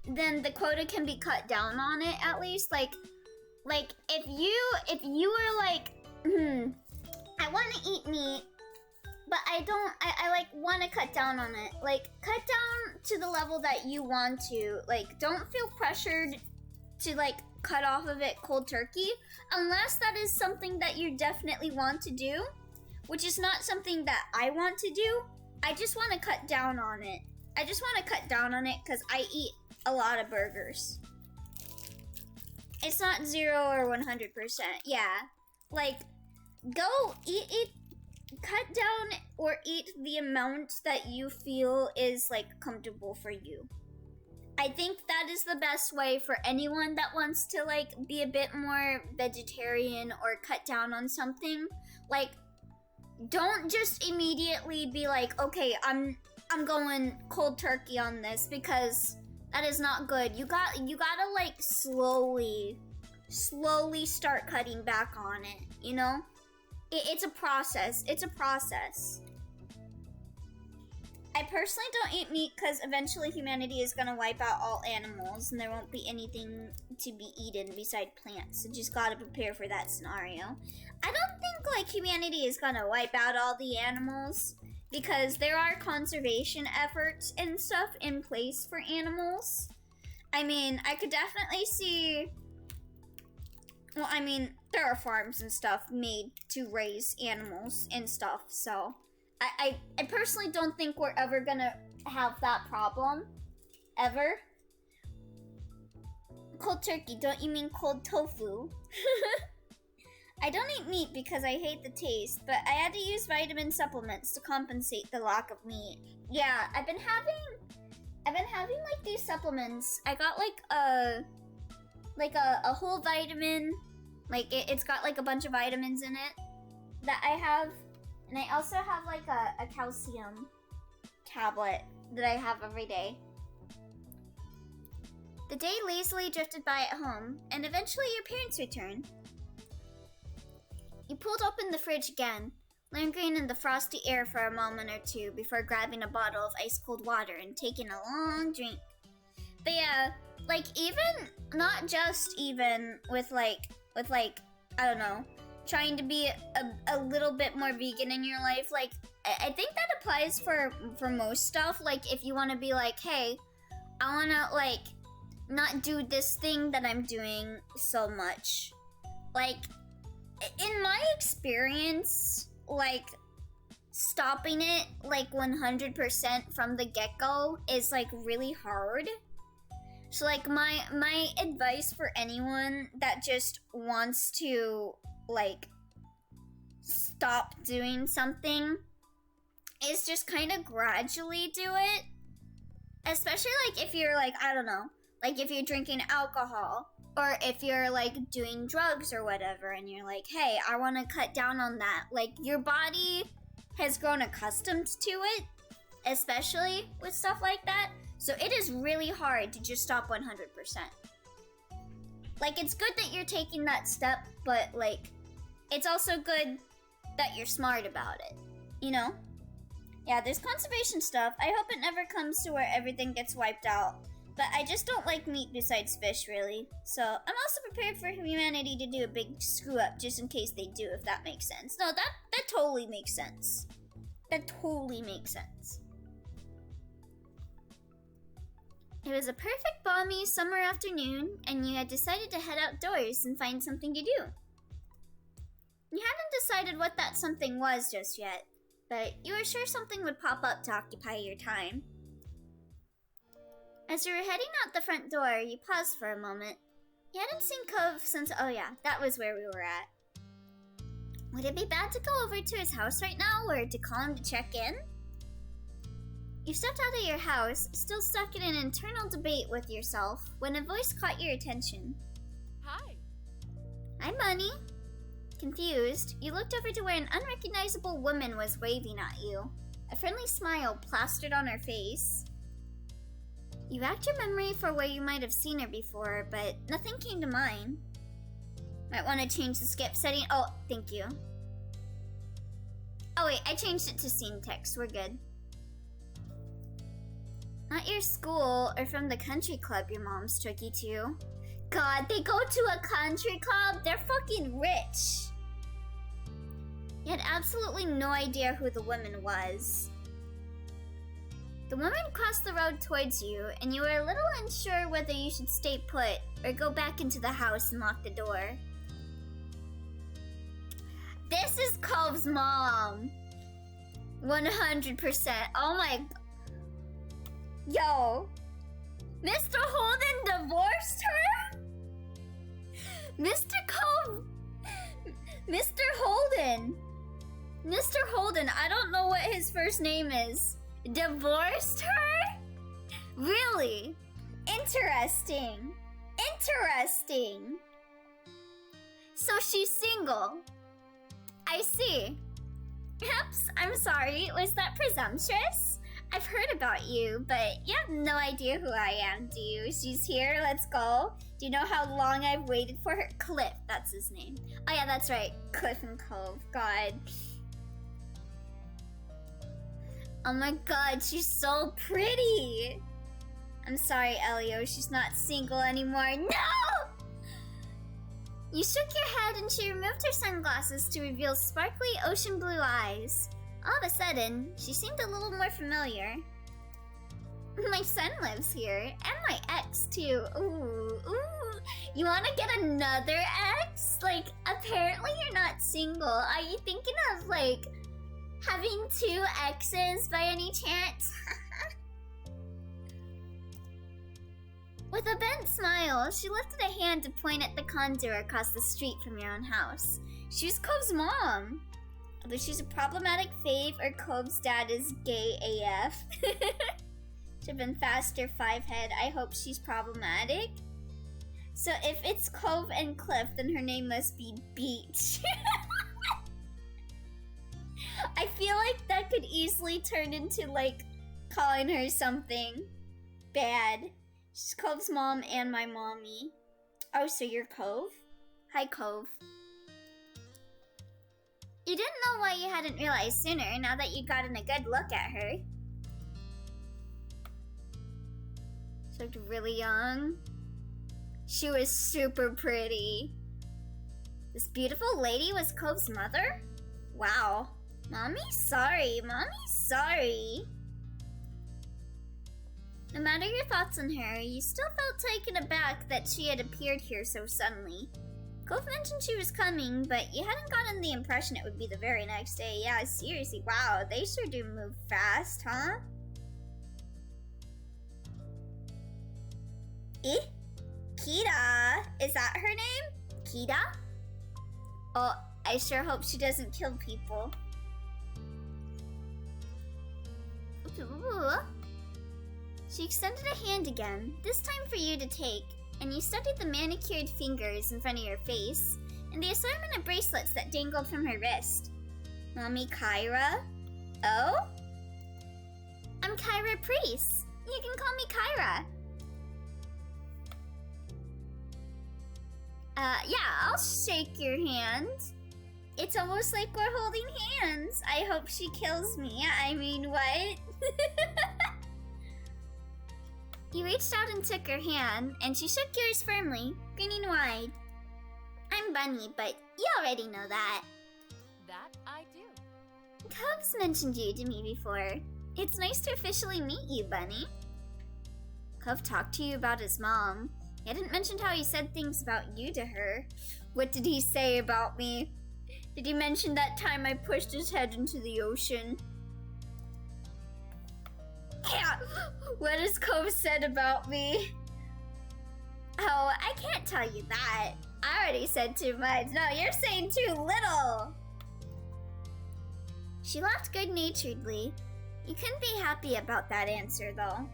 then the quota can be cut down on it at least. Like if you were like, I want to eat meat, but I like want to cut down on it. Like, cut down to the level that you want to. Like, don't feel pressured to like cut off of it cold turkey, unless that is something that you definitely want to do, which is not something that I want to do. I just want to cut down on it. I just want to cut down on it because I eat a lot of burgers. It's not 0 or 100%. Yeah, like, go eat, cut down or eat the amount that you feel is like comfortable for you. I think that is the best way for anyone that wants to like be a bit more vegetarian or cut down on something. Like, don't just immediately be like, okay, I'm going cold turkey on this, because that is not good. You gotta like slowly start cutting back on it, you know? It's a process. It's a process. I personally don't eat meat because eventually humanity is gonna wipe out all animals and there won't be anything to be eaten beside plants. So just gotta prepare for that scenario. I don't think like humanity is gonna wipe out all the animals, because there are conservation efforts and stuff in place for animals. I mean, I could definitely see, well, I mean, there are farms and stuff made to raise animals and stuff, so I personally don't think we're ever gonna have that problem, ever. Cold turkey, don't you mean cold tofu? I don't eat meat because I hate the taste, but I had to use vitamin supplements to compensate the lack of meat. Yeah, I've been having like these supplements. I got like a whole vitamin, like it's got like a bunch of vitamins in it that I have, and I also have like a calcium tablet that I have every day. The day lazily drifted by at home, and eventually your parents returned. You pulled open the fridge again, lingering in the frosty air for a moment or two before grabbing a bottle of ice-cold water and taking a long drink. But yeah, like even, not just even with like, I don't know, trying to be a little bit more vegan in your life, like, I think that applies for most stuff. Like, if you want to be like, hey, I want to, like, not do this thing that I'm doing so much. Like, in my experience, like, stopping it, like, 100% from the get-go is, like, really hard. So, like, my advice for anyone that just wants to, like, stop doing something is just kind of gradually do it. Especially, like, if you're, like, I don't know, like, if you're drinking alcohol, or if you're, like, doing drugs or whatever, and you're like, hey, I want to cut down on that. Like, your body has grown accustomed to it, especially with stuff like that. So it is really hard to just stop 100%. Like, it's good that you're taking that step, but, like, it's also good that you're smart about it, you know? Yeah, there's conservation stuff. I hope it never comes to where everything gets wiped out. But I just don't like meat besides fish, really. So I'm also prepared for humanity to do a big screw up just in case they do, if that makes sense. No, that totally makes sense. That totally makes sense. It was a perfect balmy summer afternoon, and you had decided to head outdoors and find something to do. You hadn't decided what that something was just yet, but you were sure something would pop up to occupy your time. As you were heading out the front door, you paused for a moment. You hadn't seen Cove since— oh yeah, that was where we were at. Would it be bad to go over to his house right now, or to call him to check in? You stepped out of your house, still stuck in an internal debate with yourself, when a voice caught your attention. Hi. Hi, Bunny. Confused, you looked over to where an unrecognizable woman was waving at you. A friendly smile plastered on her face. You racked your memory for where you might have seen her before, but nothing came to mind. Might want to change the skip setting. Oh, thank you. Oh wait, I changed it to scene text. We're good. Not your school or from the country club your moms took you to. God, they go to a country club? They're fucking rich. You had absolutely no idea who the woman was. The woman crossed the road towards you, and you were a little unsure whether you should stay put or go back into the house and lock the door. This is Cove's mom. 100%. Oh my... Yo. Mr. Holden divorced her? Mr. Cove... Mr. Holden. Mr. Holden, I don't know what his first name is. Divorced her? Really? Interesting. Interesting. So she's single. I see. Oops, I'm sorry. Was that presumptuous? I've heard about you, but you have no idea who I am, do you? She's here, let's go. Do you know how long I've waited for her? Cliff, that's his name. Oh yeah, that's right. Cliff and Cove. God. Oh my god, she's so pretty! I'm sorry, Elio, she's not single anymore. No! You shook your head and she removed her sunglasses to reveal sparkly ocean blue eyes. All of a sudden, she seemed a little more familiar. My son lives here, and my ex too. Ooh, ooh. You wanna get another ex? Like, apparently you're not single. Are you thinking of, like, having 2 exes by any chance? With a bent smile, she lifted a hand to point at the contour across the street from your own house. She's Cove's mom. Although she's a problematic fave or Cove's dad is gay AF. Should've been faster, 5-head. I hope she's problematic. So if it's Cove and Cliff, then her name must be Beach. I feel like that could easily turn into, like, calling her something bad. She's Cove's mom and my mommy. Oh, so you're Cove? Hi, Cove. You didn't know why you hadn't realized sooner, now that you'd gotten a good look at her. She looked really young. She was super pretty. This beautiful lady was Cove's mother? Wow. Mommy's sorry. Mommy's sorry. No matter your thoughts on her, you still felt taken aback that she had appeared here so suddenly. Cove mentioned she was coming, but you hadn't gotten the impression it would be the very next day. Yeah, seriously, wow, they sure do move fast, huh? Eh? Kita? Is that her name? Kita? Oh, I sure hope she doesn't kill people. Ooh. She extended a hand again, this time for you to take, and you studied the manicured fingers in front of your face, and the assortment of bracelets that dangled from her wrist. Mommy Kyra? Oh? I'm Kyra Priest. You can call me Kyra. Yeah, I'll shake your hand. It's almost like we're holding hands. I hope she kills me. I mean, what? You reached out and took her hand, and she shook yours firmly, grinning wide. I'm Bunny, but you already know that. That I do. Cove's mentioned you to me before. It's nice to officially meet you, Bunny. Cove talked to you about his mom. He hadn't mentioned how he said things about you to her. What did he say about me? Did he mention that time I pushed his head into the ocean? Yeah, what has Cove said about me? Oh, I can't tell you that. I already said too much. No, you're saying too little. She laughed good-naturedly. You couldn't be happy about that answer, though.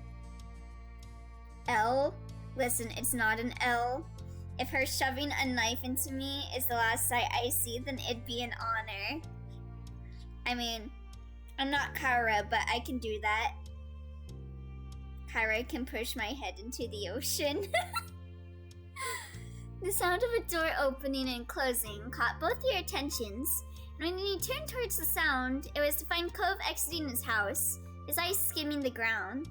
L? Listen, it's not an L. If her shoving a knife into me is the last sight I see, then it'd be an honor. I mean, I'm not Kyra, but I can do that. Kyra can push my head into the ocean. The sound of a door opening and closing caught both your attentions, and when you turned towards the sound, it was to find Cove exiting his house, his eyes skimming the ground.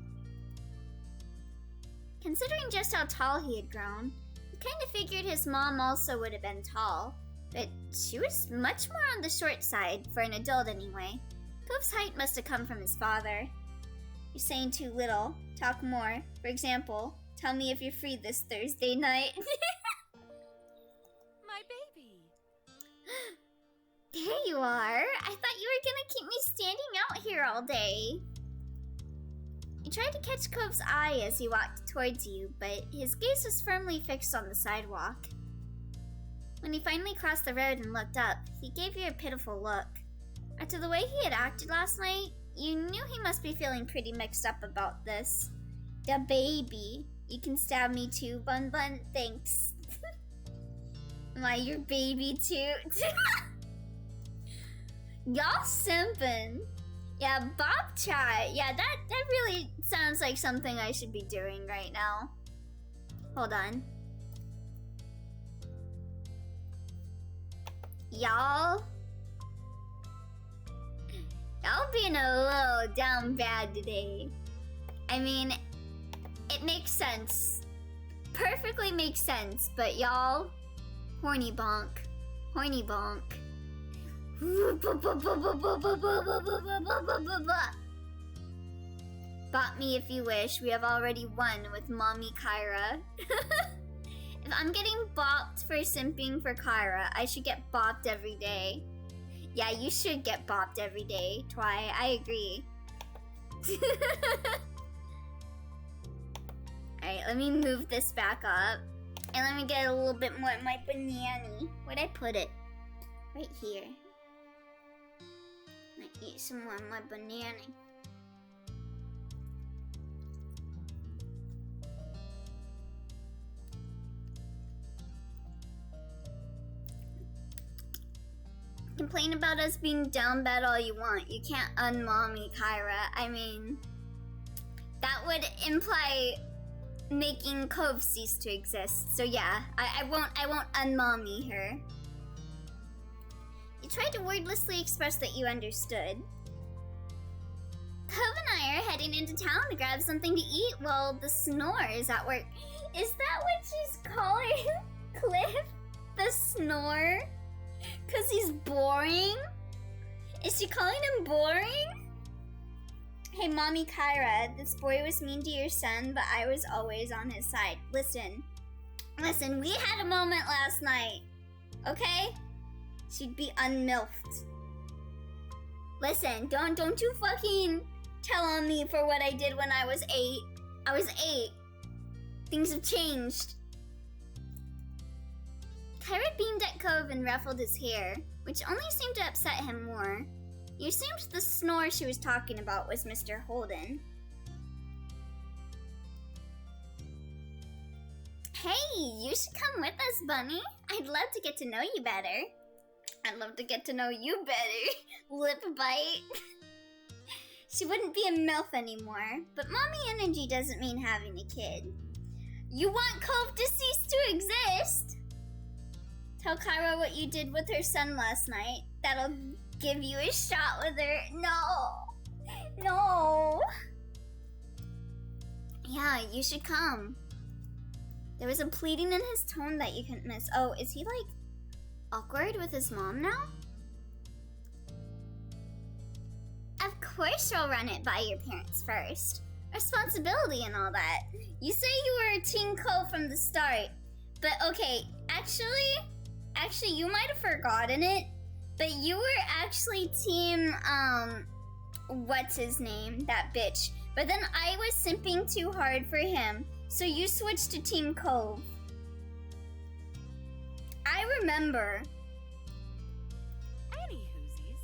Considering just how tall he had grown, he kind of figured his mom also would have been tall, but she was much more on the short side, for an adult anyway. Cove's height must have come from his father. You're saying too little. Talk more. For example, tell me if you're free this Thursday night. My baby. There you are. I thought you were gonna keep me standing out here all day. You tried to catch Cove's eye as he walked towards you, but his gaze was firmly fixed on the sidewalk. When he finally crossed the road and looked up, he gave you a pitiful look. After the way he had acted last night, you knew he must be feeling pretty mixed up about this. The baby. You can stab me too, Bun Bun. Thanks. Am I your baby too? Y'all simpin'. Yeah, Bob chat. Yeah, that really sounds like something I should be doing right now. Hold on. Y'all being a little down bad today. I mean, it makes sense. Perfectly makes sense, but y'all, horny bonk. Horny bonk. Bot me if you wish. We have already won with Mommy Kyra. If I'm getting bopped for simping for Kyra, I should get bopped every day. Yeah, you should get bopped every day, Twy. I agree. Alright, let me move this back up. And let me get a little bit more of my banana. Where'd I put it? Right here. I eat some more of my banana. Complain about us being down bad all you want. You can't un-mommy Kyra. I mean, that would imply making Cove cease to exist. So yeah, I won't un-mommy her. You tried to wordlessly express that you understood. Cove and I are heading into town to grab something to eat while the snore is at work. Is that what she's calling Cliff? The snore? 'Cause he's boring? Is she calling him boring? Hey, Mommy Kyra, this boy was mean to your son, but I was always on his side. Listen, we had a moment last night, okay? She'd be unmilfed. Listen, don't you fucking tell on me for what I did when I was 8. I was 8. Things have changed. Kyra beamed at Cove and ruffled his hair, which only seemed to upset him more. You assumed the snore she was talking about was Mr. Holden. Hey, you should come with us, Bunny. I'd love to get to know you better. I'd love to get to know you better. Lip bite. She wouldn't be a MILF anymore, but mommy energy doesn't mean having a kid. You want Cove to cease to exist? Tell Kyra what you did with her son last night. That'll give you a shot with her. No. Yeah, you should come. There was a pleading in his tone that you couldn't miss. Oh, is he like awkward with his mom now? Of course you'll run it by your parents first. Responsibility and all that. You say you were Team Cove from the start. But okay, actually you might have forgotten it, but you were actually Team, what's his name? That bitch. But then I was simping too hard for him, so you switched to Team Cove. I remember. Anywhoosies.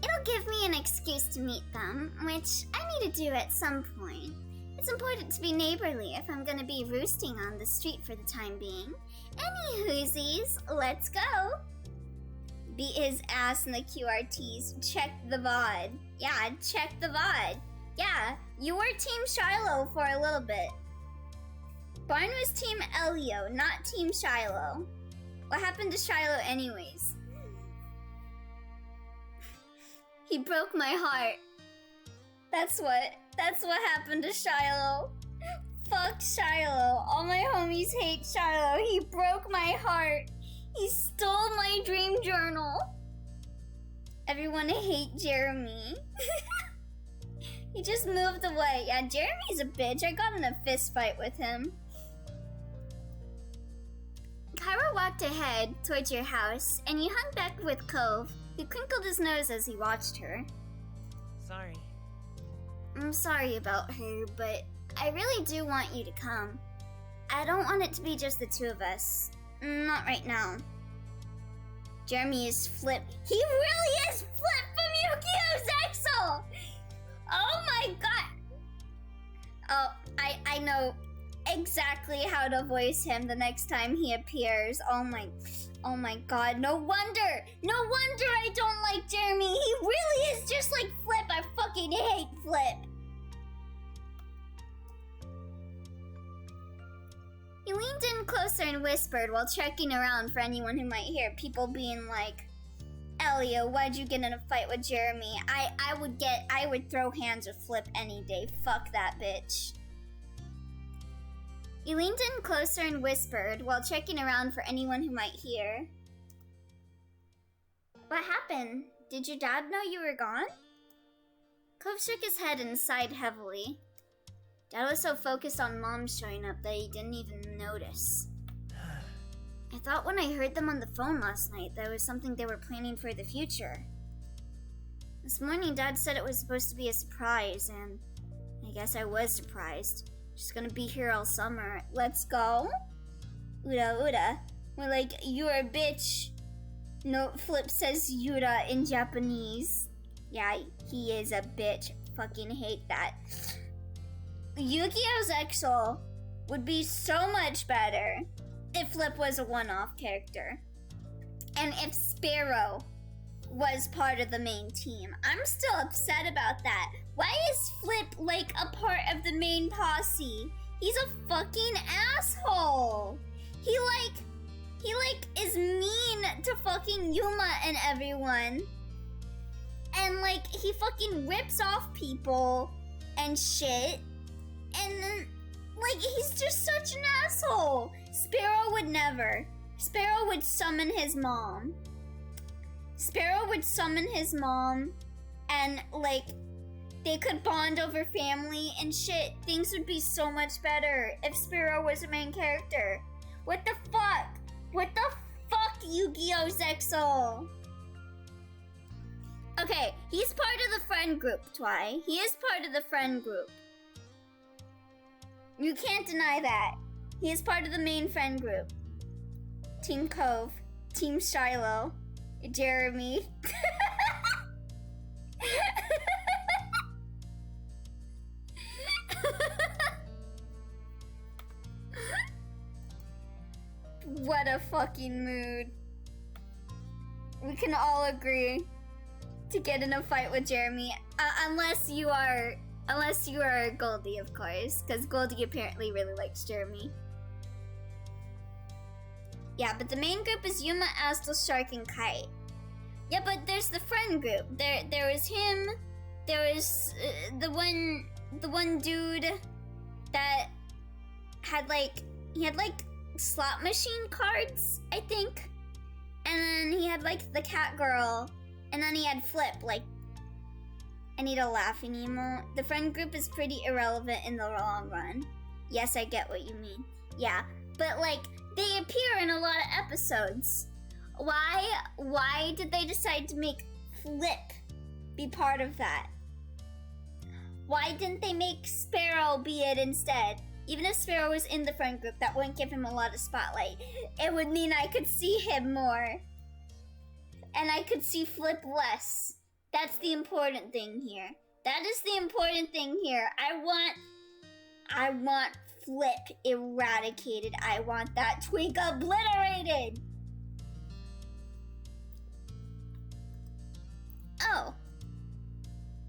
It'll give me an excuse to meet them, which I need to do at some point. It's important to be neighborly if I'm gonna be roosting on the street for the time being. Anywhoosies, let's go. Beat his ass in the QRTs. Check the VOD. Yeah, check the VOD. Yeah, you were Team Shiloh for a little bit. Barn was Team Elio, not Team Shiloh. What happened to Shiloh anyways? He broke my heart. That's what happened to Shiloh. Fuck Shiloh. All my homies hate Shiloh. He broke my heart. He stole my dream journal. Everyone hate Jeremy. He just moved away. Yeah, Jeremy's a bitch. I got in a fist fight with him. Kyra walked ahead towards your house, and you hung back with Cove, who crinkled his nose as he watched her. Sorry. I'm sorry about her, but I really do want you to come. I don't want it to be just the two of us. Not right now. Jeremy is Flip. He really is Flip from Yu-Gi-Oh! Zexal! Oh my god! Oh, I know exactly how to voice him the next time he appears. Oh my god, no wonder I don't like Jeremy. He really is just like Flip. I fucking hate Flip. He leaned in closer and whispered while checking around for anyone who might hear people being like, Elio, why'd you get in a fight with Jeremy? I would throw hands with Flip any day. Fuck that bitch. He leaned in closer and whispered while checking around for anyone who might hear. What happened? Did your dad know you were gone? Cove shook his head and sighed heavily. Dad was so focused on Mom showing up that he didn't even notice. I thought when I heard them on the phone last night that it was something they were planning for the future. This morning Dad said it was supposed to be a surprise, and I guess I was surprised. She's gonna be here all summer. Let's go? Ura. We're like, you're a bitch. No, Flip says Yura in Japanese. Yeah, he is a bitch. Fucking hate that. Yu-Gi-Oh! Zexal would be so much better if Flip was a one-off character. And if Sparrow was part of the main team. I'm still upset about that. Why is Flip like a part of the main posse? He's a fucking asshole. He is mean to fucking Yuma and everyone. And like he fucking rips off people and shit. And then like he's just such an asshole. Sparrow would never. Sparrow would summon his mom. Sparrow would summon his mom and like they could bond over family and shit. Things would be so much better if Sparrow was a main character. What the fuck? What the fuck, Yu-Gi-Oh! Zexal? Okay, he's part of the friend group, Twy. He is part of the friend group. You can't deny that. He is part of the main friend group. Team Cove, Team Shiloh, Jeremy. What a fucking mood. We can all agree to get in a fight with Jeremy, unless you are Goldie, of course, because Goldie apparently really likes Jeremy. Yeah, but the main group is Yuma, Astel, Shark, and Kite. Yeah, but there's the friend group. There was him. There was the one dude that had like, he had like slot machine cards, I think. And then he had like the cat girl. And then he had Flip, like, I need a laughing emote. The friend group is pretty irrelevant in the long run. Yes, I get what you mean. Yeah, but like, they appear in a lot of episodes. Why did they decide to make Flip be part of that? Why didn't they make Sparrow be it instead? Even if Sparrow was in the friend group, that wouldn't give him a lot of spotlight. It would mean I could see him more. And I could see Flip less. That's the important thing here. That is the important thing here. I want Flip eradicated. I want that twink obliterated. Oh.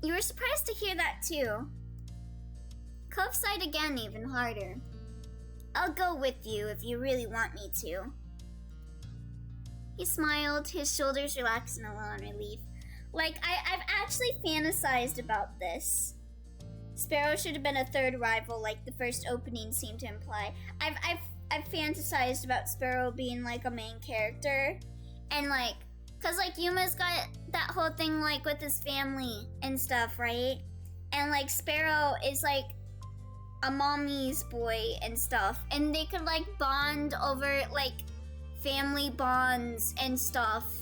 You were surprised to hear that too. Cove sighed again, even harder. I'll go with you if you really want me to. He smiled, his shoulders relaxed in a little relief. Like, I've actually fantasized about this. Sparrow should have been a third rival, like the first opening seemed to imply. I've fantasized about Sparrow being like a main character, and like, cause like Yuma's got that whole thing like with his family and stuff, right? And like Sparrow is like a mommy's boy and stuff, and they could like bond over like family bonds and stuff,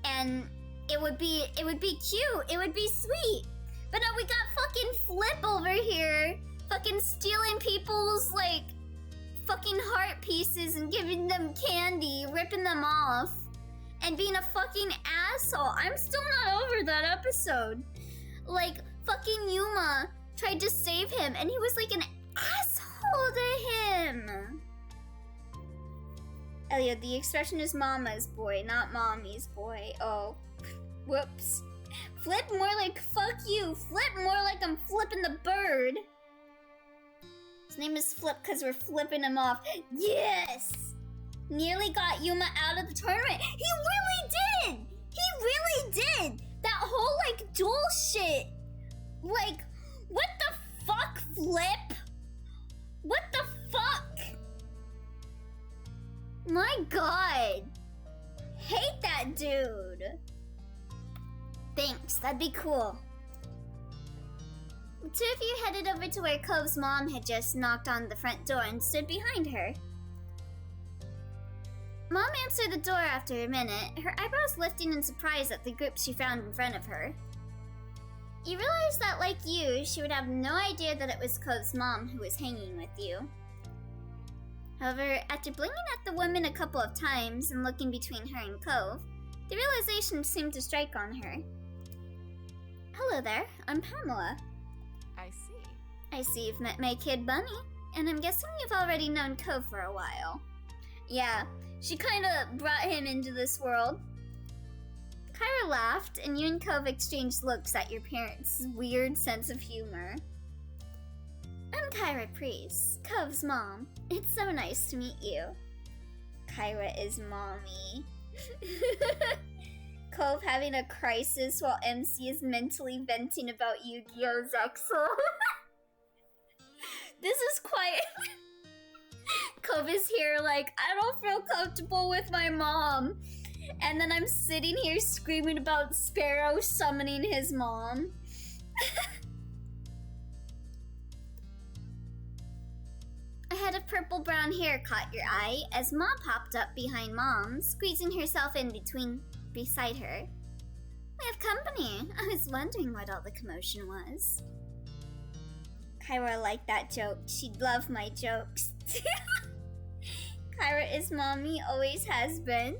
and it would be cute, it would be sweet. But no, we got fucking Flip over here, fucking stealing people's like fucking heart pieces and giving them candy, ripping them off, and being a fucking asshole. I'm still not over that episode. Like, fucking Yuma tried to save him, and he was like an asshole to him. Elliot, the expression is mama's boy, not mommy's boy. Oh, whoops. Flip more like fuck you. Flip more like I'm flipping the bird. His name is Flip because we're flipping him off. Yes! Nearly got Yuma out of the tournament. He really did! He really did! That whole like duel shit. Like, what the fuck, Flip? What the fuck? My god. Hate that dude. Thanks, that'd be cool. The two of you headed over to where Cove's mom had just knocked on the front door and stood behind her. Mom answered the door after a minute, her eyebrows lifting in surprise at the group she found in front of her. You realize that, like you, she would have no idea that it was Cove's mom who was hanging with you. However, after blinking at the woman a couple of times and looking between her and Cove, the realization seemed to strike on her. Hello there, I'm Pamela. I see you've met my kid Bunny, and I'm guessing you've already known Cove for a while. Yeah, she kinda brought him into this world. Kyra laughed, and you and Cove exchanged looks at your parents' weird sense of humor. I'm Kyra Priest, Cove's mom. It's so nice to meet you. Kyra is mommy. Cove having a crisis while MC is mentally venting about Yu-Gi-Oh! Zexal. This is quite... Cove is here like, I don't feel comfortable with my mom. And then I'm sitting here screaming about Sparrow summoning his mom. A head of purple-brown hair caught your eye as Ma popped up behind Mom, squeezing herself in beside her. We have company. I was wondering what all the commotion was. Kyra liked that joke. She'd love my jokes. Kyra is mommy, always has been.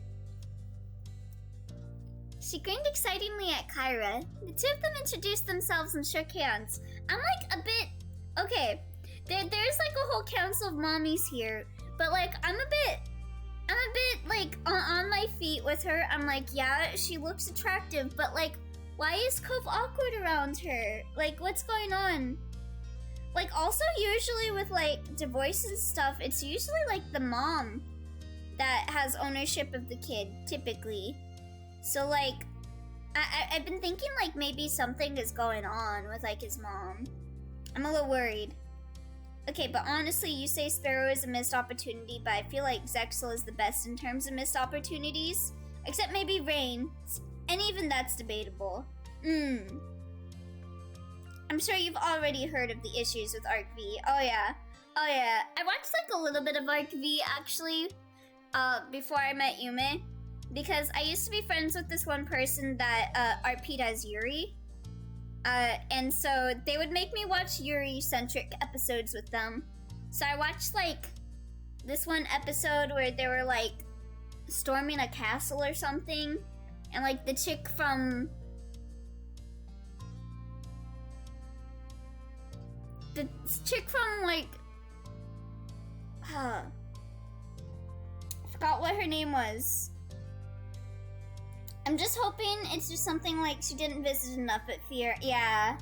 She grinned excitingly at Kyra. The two of them introduced themselves and shook hands. I'm like a bit... Okay, there's like a whole council of mommies here, but like I'm a bit like on my feet with her. I'm like, yeah, she looks attractive, but like, why is Cove awkward around her? Like, what's going on? Like, also usually with like divorce and stuff, it's usually like the mom that has ownership of the kid, typically. So like, I've been thinking like maybe something is going on with like his mom. I'm a little worried. Okay, but honestly, you say Sparrow is a missed opportunity, but I feel like Zexel is the best in terms of missed opportunities. Except maybe Rain. And even that's debatable. I'm sure you've already heard of the issues with Arc V. Oh yeah. I watched like a little bit of Arc V actually, before I met Yume. Because I used to be friends with this one person that RP'd as Yuri. And so they would make me watch Yuri-centric episodes with them. So I watched like this one episode where they were like storming a castle or something. And like the chick from... like... I forgot what her name was. I'm just hoping it's just something like she didn't visit enough at Fear. Yeah.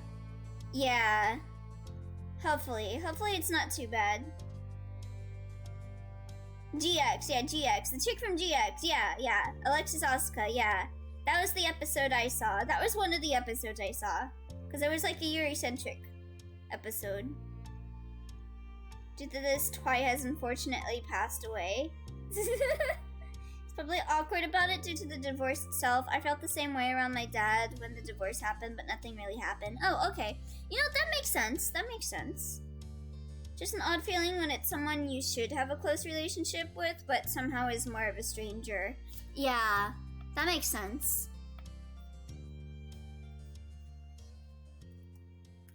Hopefully it's not too bad. GX, the chick from GX, yeah. Alexis Asuka, yeah. That was the episode I saw. That was one of the episodes I saw. Because it was like a Yuri-centric episode. Due to this, Twi has unfortunately passed away. It's probably awkward about it due to the divorce itself. I felt the same way around my dad when the divorce happened, but nothing really happened. Oh, okay. You know, that makes sense. Just an odd feeling when it's someone you should have a close relationship with, but somehow is more of a stranger. Yeah, that makes sense.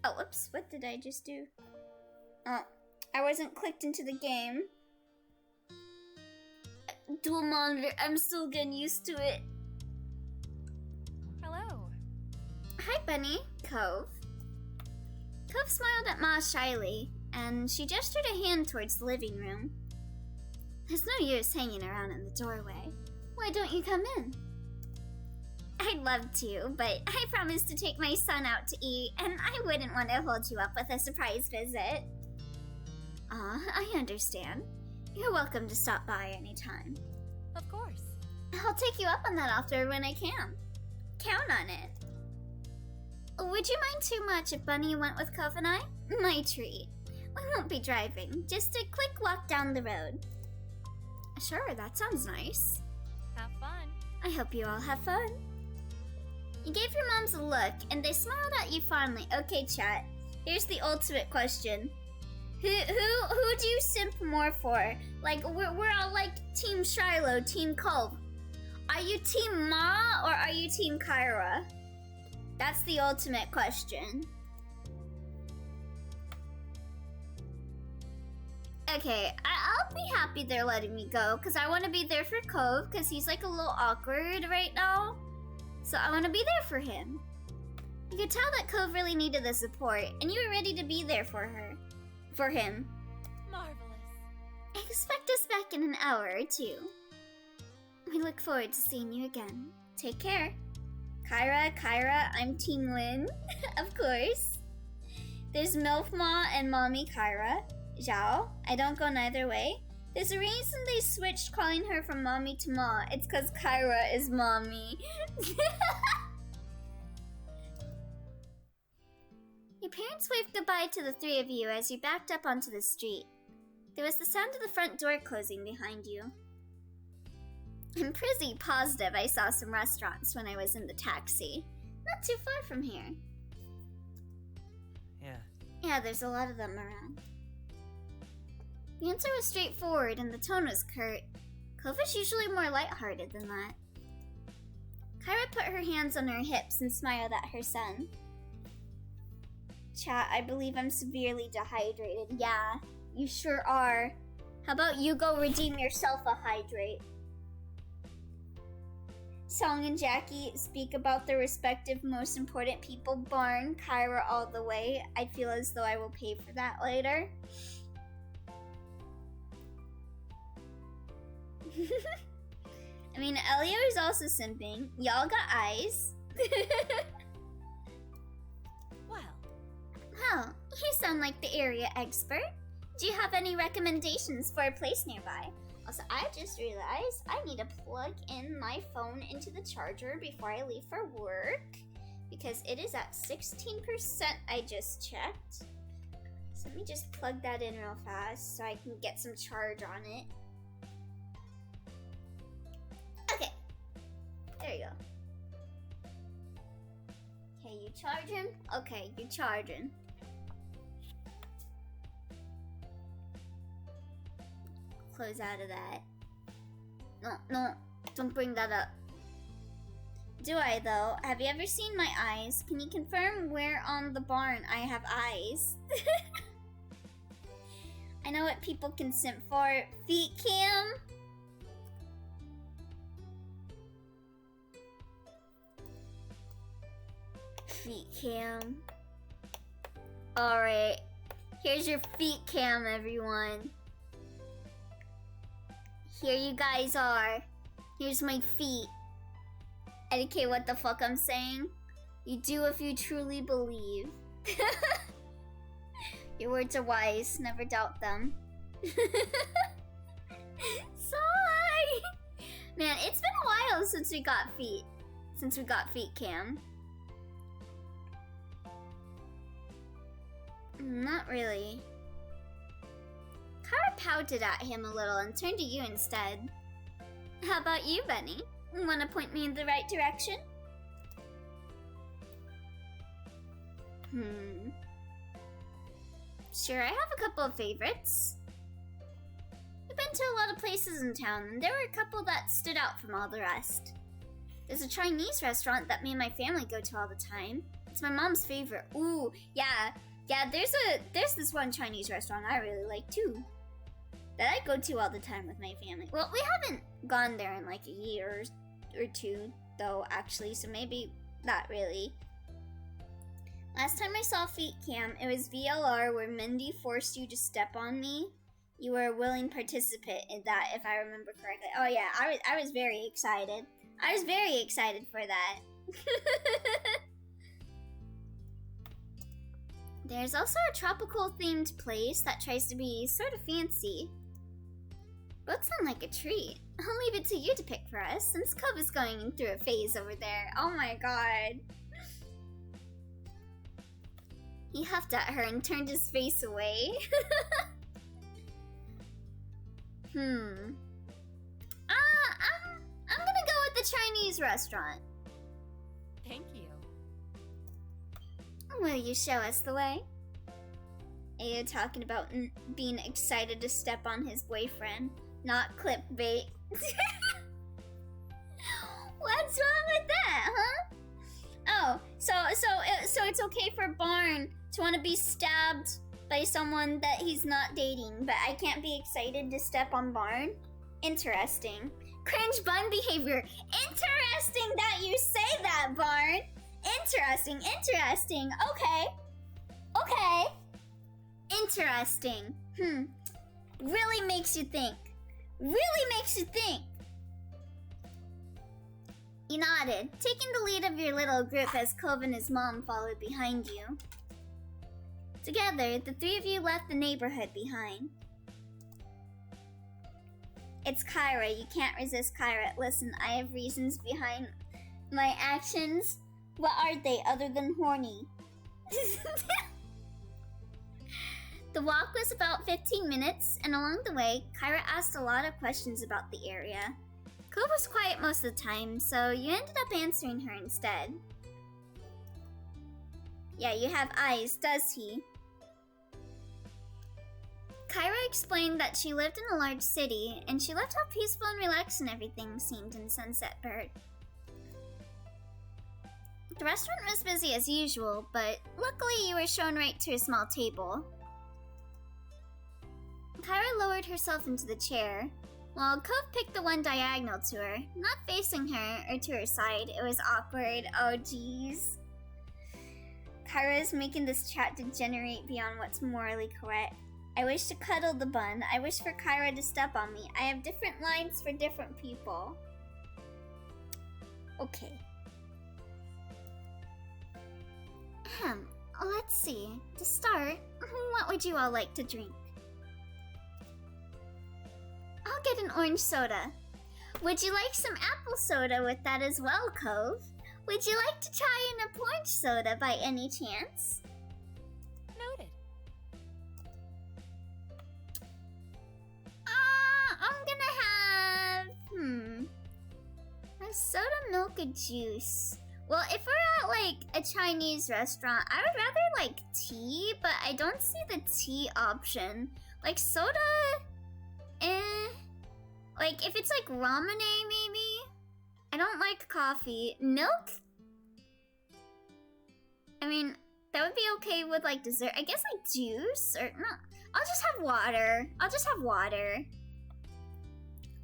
Oh, whoops. What did I just do? Oh, I wasn't clicked into the game. Dual monitor, I'm still getting used to it. Hello. Hi, Bunny. Cove. Cove smiled at Ma shyly, and she gestured a hand towards the living room. There's no use hanging around in the doorway. Why don't you come in? I'd love to, but I promised to take my son out to eat, and I wouldn't want to hold you up with a surprise visit. I understand. You're welcome to stop by anytime. Of course. I'll take you up on that offer when I can. Count on it. Would you mind too much if Bunny went with Cove and I? My treat. We won't be driving, just a quick walk down the road. Sure, that sounds nice. Have fun. I hope you all have fun. You gave your moms a look, and they smiled at you fondly. Okay, chat. Here's the ultimate question. Who do you simp more for? Like, we're all like Team Shiloh, Team Cove. Are you Team Ma or are you Team Kyra? That's the ultimate question. Okay, I'll be happy they're letting me go, because I want to be there for Cove, because he's like a little awkward right now. So I want to be there for him. You could tell that Cove really needed the support, and you were ready to be there for him. Marvelous. Expect us back in an hour or two. We look forward to seeing you again. Take care. Kyra, I'm Team Lin, of course. There's MILF Ma and Mommy Kyra. Zhao, I don't go neither way. There's a reason they switched calling her from Mommy to Ma. It's because Kyra is Mommy. Your parents waved goodbye to the three of you as you backed up onto the street. There was the sound of the front door closing behind you. I'm pretty positive I saw some restaurants when I was in the taxi. Not too far from here. Yeah, there's a lot of them around. The answer was straightforward and the tone was curt. Cove is usually more lighthearted than that. Kyra put her hands on her hips and smiled at her son. Chat, I believe I'm severely dehydrated. Yeah, you sure are. How about you go redeem yourself a hydrate? Song and Jackie speak about their respective most important people. Barn, Kyra all the way. I feel as though I will pay for that later. I mean, Elio is also simping. Y'all got eyes. Well, you sound like the area expert. Do you have any recommendations for a place nearby? Also, I just realized I need to plug in my phone into the charger before I leave for work, because it is at 16%, I just checked. So Let me just plug that in real fast so I can get some charge on it. Okay. There you go. Okay, you charging? Okay, you're charging. Close out of that. No, don't bring that up. Do I though? Have you ever seen my eyes? Can you confirm where on the barn I have eyes? I know what people can simp for. Feet cam? Feet cam. Alright. Here's your feet cam, everyone. Here you guys are. Here's my feet. Okay, what the fuck I'm saying? You do if you truly believe. Your words are wise, never doubt them. Sigh! Man, it's been a while since we got feet. Since we got feet cam. Not really. Kara pouted at him a little and turned to you instead. How about you, Benny? Want to point me in the right direction? Sure, I have a couple of favorites. We've been to a lot of places in town, and there were a couple that stood out from all the rest. There's a Chinese restaurant that me and my family go to all the time. It's my mom's favorite. Ooh, yeah, there's this one Chinese restaurant I really like too, that I go to all the time with my family. Well, we haven't gone there in like a year or two, though, actually, so maybe not really. Last time I saw Feet Cam, it was VLR where Mindy forced you to step on me. You were a willing participant in that, if I remember correctly. Oh yeah, I was very excited. I was very excited for that. There's also a tropical themed place that tries to be sort of fancy. Both sound like a treat. I'll leave it to you to pick for us, since Cove is going through a phase over there. Oh my god. He huffed at her and turned his face away. I'm gonna go with the Chinese restaurant. Thank you. Will you show us the way? Are you talking about being excited to step on his boyfriend? Not clickbait. What's wrong with that, huh? Oh, so it's okay for Barn to want to be stabbed by someone that he's not dating, but I can't be excited to step on Barn? Interesting. Cringe bun behavior. Interesting that you say that, Barn. Interesting. Okay. Interesting. Really makes you think. You nodded, taking the lead of your little group as Cove and his mom followed behind you. Together, the three of you left the neighborhood behind. It's Kyra. You can't resist Kyra. Listen, I have reasons behind my actions. What are they other than horny? The walk was about 15 minutes, and along the way, Kyra asked a lot of questions about the area. Cove was quiet most of the time, so you ended up answering her instead. Yeah, you have eyes, does he? Kyra explained that she lived in a large city, and she loved how peaceful and relaxed everything seemed in Sunset Bird. The restaurant was busy as usual, but luckily you were shown right to a small table. Kyra lowered herself into the chair, while Cove picked the one diagonal to her, not facing her or to her side. It was awkward. Oh jeez. Kyra is making this chat degenerate beyond what's morally correct. I wish to cuddle the bun. I wish for Kyra to step on me. I have different lines for different people. Okay. Let's see. To start, what would you all like to drink? I'll get an orange soda. Would you like some apple soda with that as well, Cove? Would you like to try an orange soda by any chance? Noted. Soda, milk, or juice? Well, if we're at like a Chinese restaurant, I would rather like tea, but I don't see the tea option. Like soda, like if it's like ramune maybe? I don't like coffee. Milk? I mean, that would be okay with like dessert. I guess like juice or no. I'll just have water.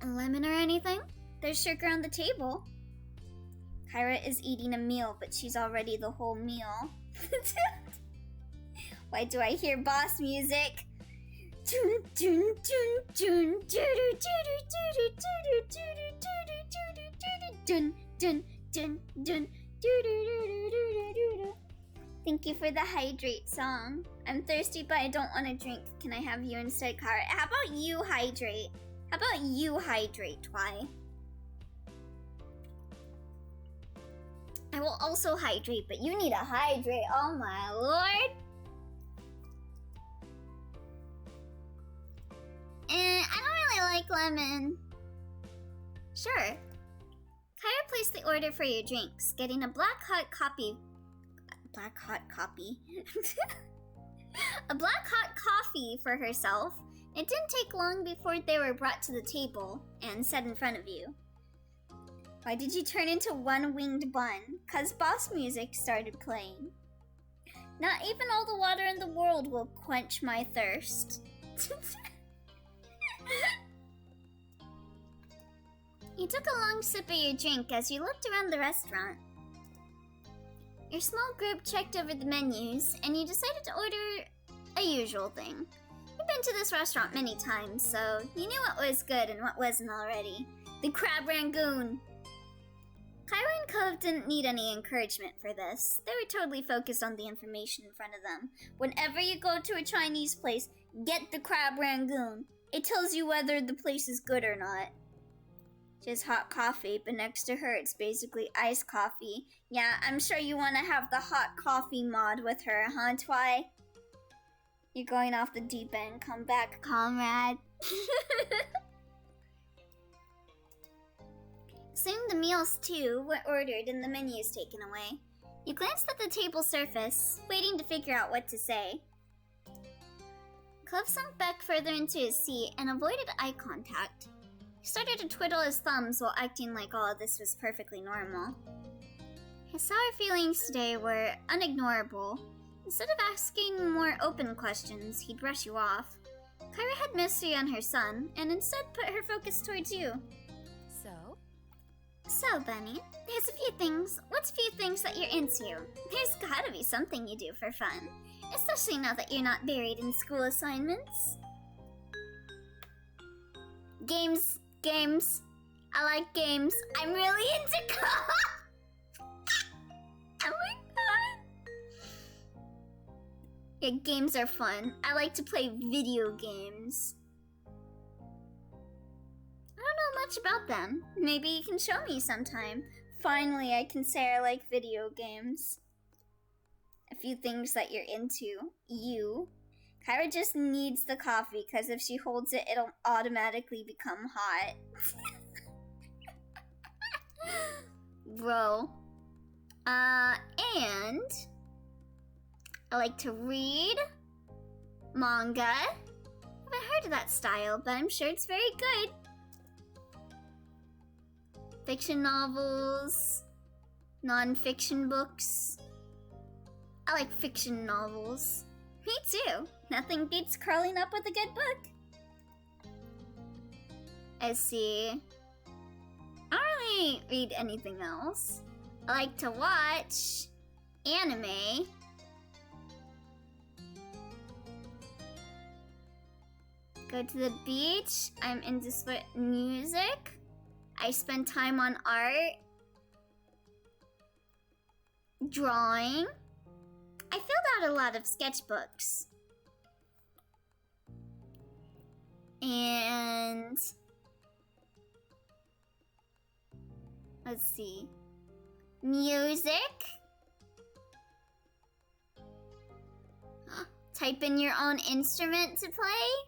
A lemon or anything? There's sugar on the table. Kyra is eating a meal, but she's already the whole meal. Why do I hear boss music? Thank you for the hydrate song. I'm thirsty, but I don't want to drink. Can I have you instead, Kyra? How about you hydrate? Twy? I will also hydrate, but you need to hydrate. Oh my lord. I don't really like lemon. Sure. Kyra placed the order for your drinks, getting a black hot coffee. A black hot coffee for herself. It didn't take long before they were brought to the table and set in front of you. Why did you turn into one-winged bun? 'Cause boss music started playing. Not even all the water in the world will quench my thirst. You took a long sip of your drink as you looked around the restaurant. Your small group checked over the menus, and you decided to order a usual thing. You've been to this restaurant many times, so you knew what was good and what wasn't already. The crab rangoon. Kyra and Cove didn't need any encouragement for this. They were totally focused on the information in front of them. Whenever you go to a Chinese place, get the crab rangoon. It tells you whether the place is good or not. Just hot coffee, but next to her it's basically iced coffee. Yeah, I'm sure you want to have the hot coffee mod with her, huh, Twy? You're going off the deep end. Come back, comrade. Soon the meals, too, were ordered and the menus taken away. You glanced at the table surface, waiting to figure out what to say. Cove sunk back further into his seat and avoided eye contact. He started to twiddle his thumbs while acting like all of this was perfectly normal. His sour feelings today were unignorable. Instead of asking more open questions, he'd brush you off. Kyra had mystery on her son, and instead put her focus towards you. So, Bunny, there's a few things. What's a few things that you're into? There's gotta be something you do for fun. Especially now that you're not buried in school assignments. Games. I like games. I'm really into Cove. Oh my god. Yeah, games are fun. I like to play video games. I don't know much about them. Maybe you can show me sometime. Finally, I can say I like video games. A few things that you're into. You. Kyra just needs the coffee, because if she holds it, it'll automatically become hot. Bro. And I like to read manga. I haven't heard of that style, but I'm sure it's very good. Fiction novels, non-fiction books. I like fiction novels. Me too. Nothing beats curling up with a good book. Let's see. I don't really read anything else. I like to watch anime. Go to the beach. I'm into music. I spend time on art. Drawing. I filled out a lot of sketchbooks. And let's see. Music. Type in your own instrument to play.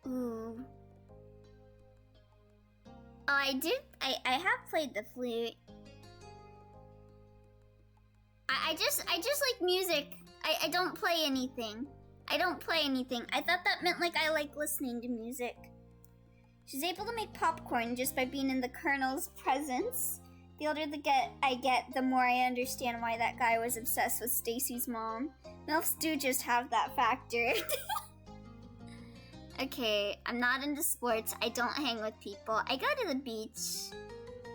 Ooh. Oh, I did. I have played the flute. I just like music. I don't play anything. I don't play anything. I thought that meant like I like listening to music. She's able to make popcorn just by being in the Colonel's presence. The older I get, the more I understand why that guy was obsessed with Stacy's mom. MILFs do just have that factor. Okay, I'm not into sports. I don't hang with people. I go to the beach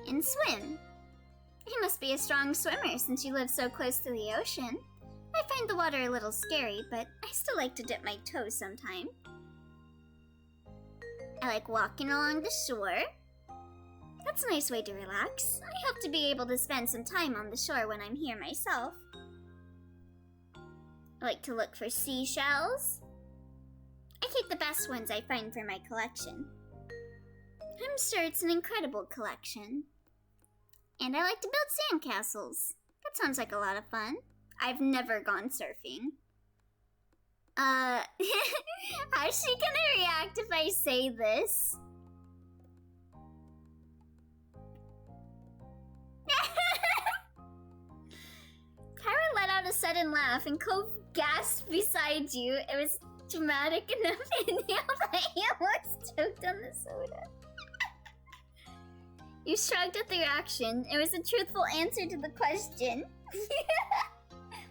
and swim. You must be a strong swimmer since you live so close to the ocean. I find the water a little scary, but I still like to dip my toes sometime. I like walking along the shore. That's a nice way to relax. I hope to be able to spend some time on the shore when I'm here myself. I like to look for seashells. I keep the best ones I find for my collection. I'm sure it's an incredible collection. And I like to build sandcastles. That sounds like a lot of fun. I've never gone surfing. How's she gonna react if I say this? Kyra let out a sudden laugh and Cove gasped beside you. It was dramatic enough to inhale that he almost choked on the soda. You shrugged at the reaction. It was a truthful answer to the question.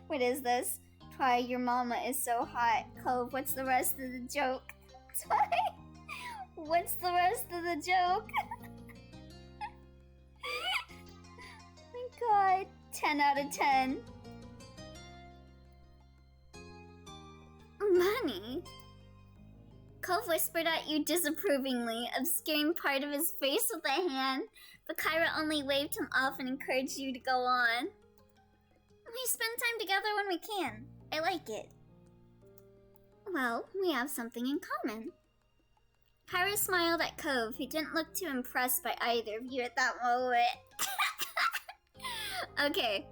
What is this? Try, your mama is so hot. Cove, what's the rest of the joke? Try, what's the rest of the joke? My god, 10 out of 10. Money? Cove whispered at you disapprovingly, obscuring part of his face with a hand, but Kyra only waved him off and encouraged you to go on. We spend time together when we can. I like it. Well, we have something in common. Kyra smiled at Cove, who didn't look too impressed by either of you at that moment. Okay,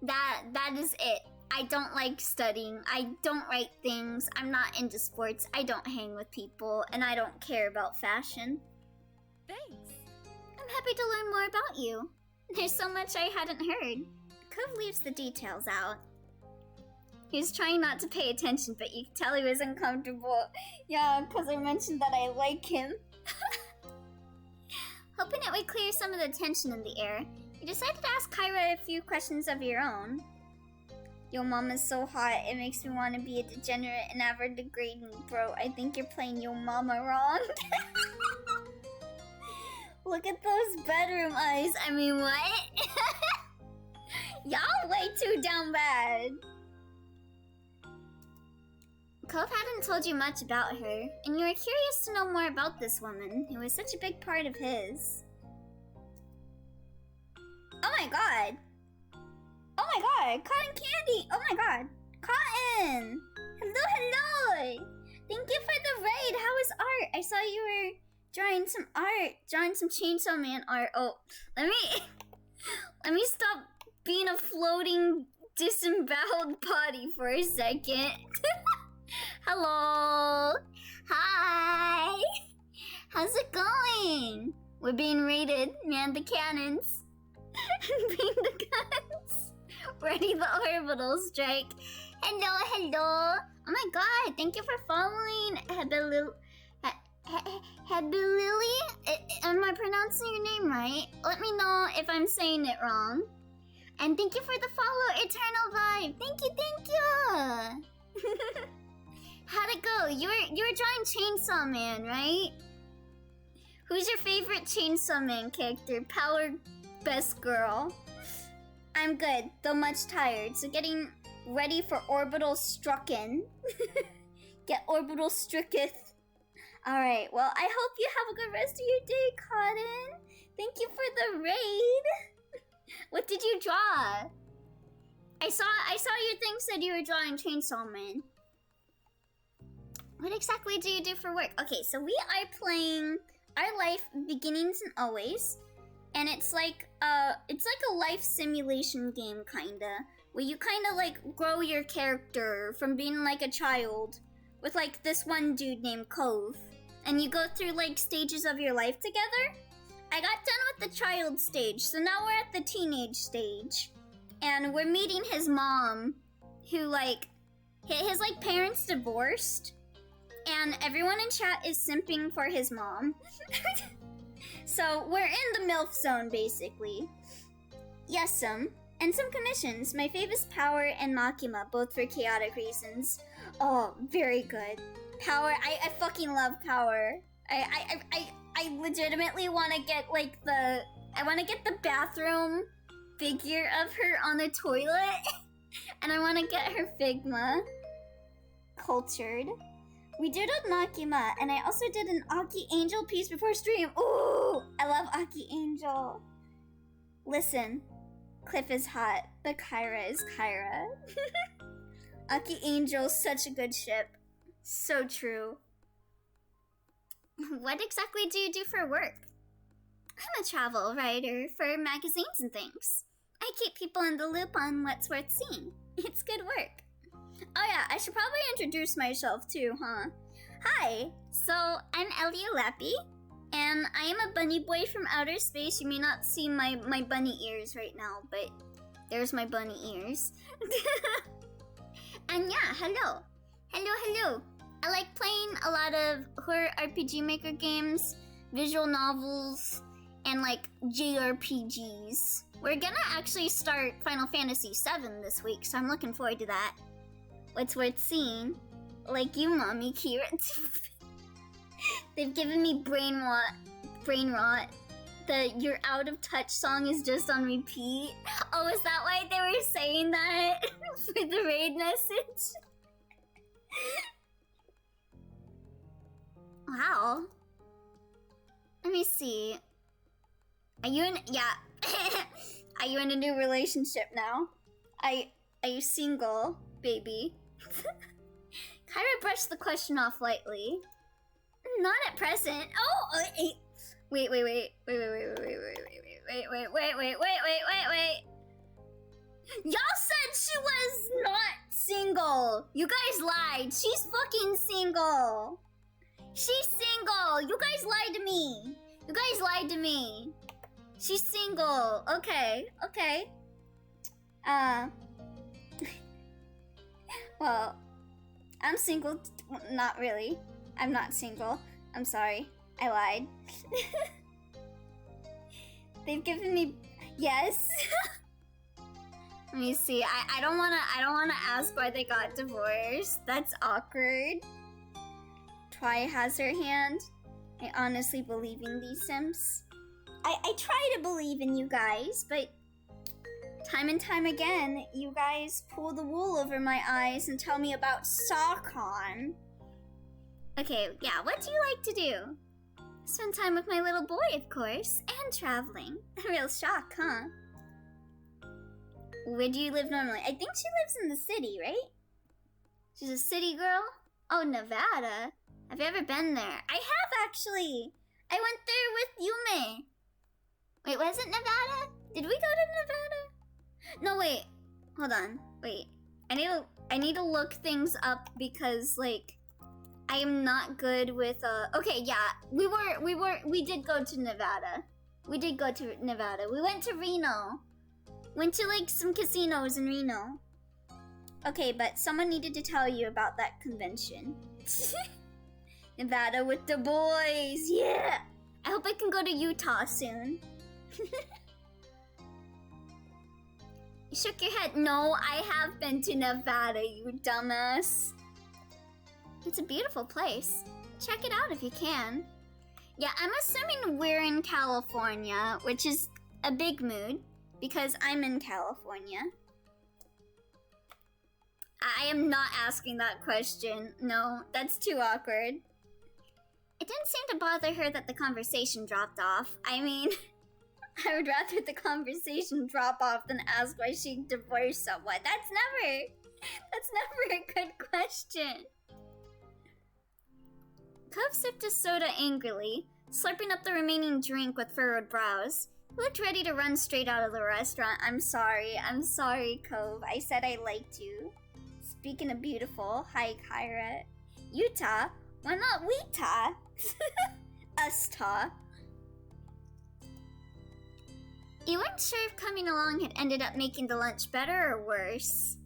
that is it. I don't like studying. I don't write things. I'm not into sports. I don't hang with people, and I don't care about fashion. Thanks. I'm happy to learn more about you. There's so much I hadn't heard. Cove leaves the details out. He was trying not to pay attention, but you could tell he was uncomfortable. Yeah, because I mentioned that I like him. Hoping it would clear some of the tension in the air, you decided to ask Kyra a few questions of your own. Your mom is so hot, it makes me want to be a degenerate and ever degrading, bro. I think you're playing your mama wrong. Look at those bedroom eyes. I mean, what? Y'all way too down bad. Cove hadn't told you much about her, and you were curious to know more about this woman, who was such a big part of his. Oh my god! Oh my god! Cotton candy! Oh my god! Cotton! Hello, hello! Thank you for the raid! How was art? I saw you were drawing some art. Drawing some Chainsaw Man art. Oh, let me stop being a floating, disemboweled body for a second. Hello! Hi! How's it going? We're being raided. Man the cannons. Bring the guns. Ready the orbital strike. Hello, hello. Oh my god, thank you for following. Hebilily? Am I pronouncing your name right? Let me know if I'm saying it wrong. And thank you for the follow, Eternal Vibe. Thank you. How'd it go? You were drawing Chainsaw Man, right? Who's your favorite Chainsaw Man character? Power best girl. I'm good, though much tired. So getting ready for orbital strucken. Get orbital stricketh. Alright, well, I hope you have a good rest of your day, Cotton. Thank you for the raid. What did you draw? I saw your thing said you were drawing Chainsaw Man. What exactly do you do for work? Okay, so we are playing Our Life Beginnings and Always. And it's like a life simulation game kinda. Where you kinda like grow your character from being like a child with like this one dude named Cove. And you go through like stages of your life together. I got done with the child stage, so now we're at the teenage stage. And we're meeting his mom, who, like, his like, parents divorced. And everyone in chat is simping for his mom. So we're in the MILF zone, basically. Yes, and some commissions. My favorite Power and Makima, both for chaotic reasons. Oh, very good. Power, I fucking love Power. I legitimately want to get, like, I want to get the bathroom figure of her on the toilet. And I want to get her Figma cultured. We did a Makima, and I also did an Aki Angel piece before stream. Ooh, I love Aki Angel. Listen, Cliff is hot, but Kyra is Kyra. Aki Angel's such a good ship. So true. What exactly do you do for work? I'm a travel writer for magazines and things. I keep people in the loop on what's worth seeing. It's good work. Oh yeah, I should probably introduce myself too, huh? Hi, so I'm Elio Lappy, and I am a bunny boy from outer space. You may not see my bunny ears right now, but there's my bunny ears. And yeah, hello. Hello. I like playing a lot of horror RPG Maker games, visual novels, and like JRPGs. We're gonna actually start Final Fantasy VII this week, so I'm looking forward to that. What's worth seeing? Like you, Mommy Kira. They've given me brain rot. The You're Out of Touch song is just on repeat. Oh, is that why they were saying that for the raid message? Wow. Let me see. Are you in? Yeah. Are you in a new relationship now? Are you single, baby? Kyra brushed the question off lightly. Not at present. Oh, wait. Y'all said she was not single. You guys lied. She's fucking single. She's single. You guys lied to me. She's single. Okay. Well, I'm single. Not really. I'm not single. I'm sorry. I lied. They've given me... Yes. Let me see. I don't wanna ask why they got divorced. That's awkward. Try has her hand. I honestly believe in these Sims. I try to believe in you guys, but time and time again, you guys pull the wool over my eyes and tell me about Sawcon. Okay, yeah, what do you like to do? Spend time with my little boy, of course, and traveling. A real shock, huh? Where do you live normally? I think she lives in the city, right? She's a city girl? Oh, Nevada. Have you ever been there? I have, actually. I went there with Yume. Wait, was it Nevada? Did we go to Nevada? No, wait. Hold on. Wait. I need to look things up because, like, I am not good with, okay, yeah. We did go to Nevada. We went to Reno. Went to, like, some casinos in Reno. Okay, but someone needed to tell you about that convention. Nevada with the boys, yeah! I hope I can go to Utah soon. You shook your head. No, I have been to Nevada, you dumbass. It's a beautiful place. Check it out if you can. Yeah, I'm assuming we're in California, which is a big mood, because I'm in California. I am not asking that question. No, that's too awkward. It didn't seem to bother her that the conversation dropped off. I mean, I would rather the conversation drop off than ask why she divorced someone. That's never a good question. Cove sipped his soda angrily, slurping up the remaining drink with furrowed brows. He looked ready to run straight out of the restaurant. I'm sorry, Cove. I said I liked you. Speaking of beautiful, hi, Kyra. Utah? Why not Weetah? Us-ta. You weren't sure if coming along had ended up making the lunch better or worse.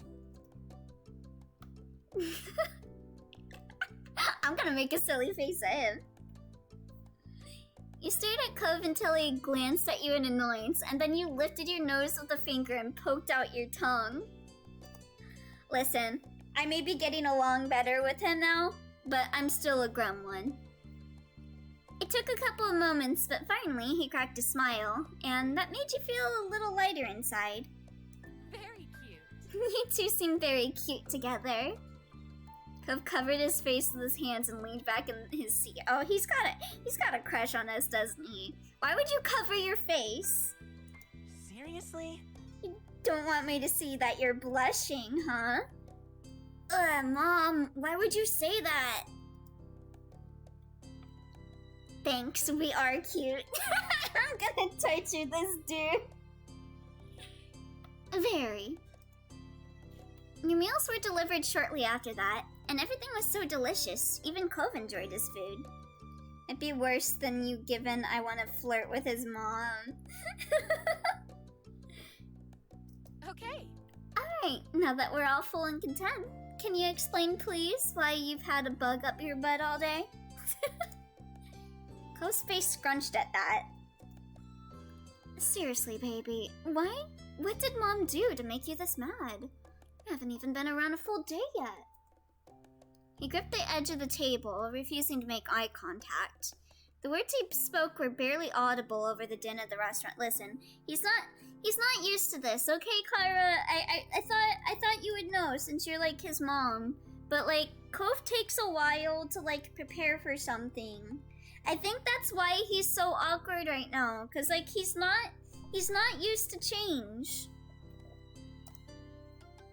I'm gonna make a silly face at him. You stared at Cove until he glanced at you in annoyance, and then you lifted your nose with a finger and poked out your tongue. Listen, I may be getting along better with him now, but I'm still a gremlin. It took a couple of moments, but finally he cracked a smile, and that made you feel a little lighter inside. Very cute. You two seem very cute together. Cove covered his face with his hands and leaned back in his seat. Oh, he's got a crush on us, doesn't he? Why would you cover your face? Seriously? You don't want me to see that you're blushing, huh? Mom, why would you say that? Thanks, we are cute. I'm gonna torture this dude. Very. Your meals were delivered shortly after that, and everything was so delicious, even Cove enjoyed his food. It'd be worse than you given I want to flirt with his mom. Okay. Alright, now that we're all full and content, can you explain please why you've had a bug up your butt all day? Cove's face scrunched at that. Seriously, baby, why? What did Mom do to make you this mad? You haven't even been around a full day yet. He gripped the edge of the table, refusing to make eye contact. The words he spoke were barely audible over the din of the restaurant. Listen, he's not used to this, okay, Clara? I thought you would know since you're like his mom. But like, Cove takes a while to like prepare for something. I think that's why he's so awkward right now, cause like he's not used to change.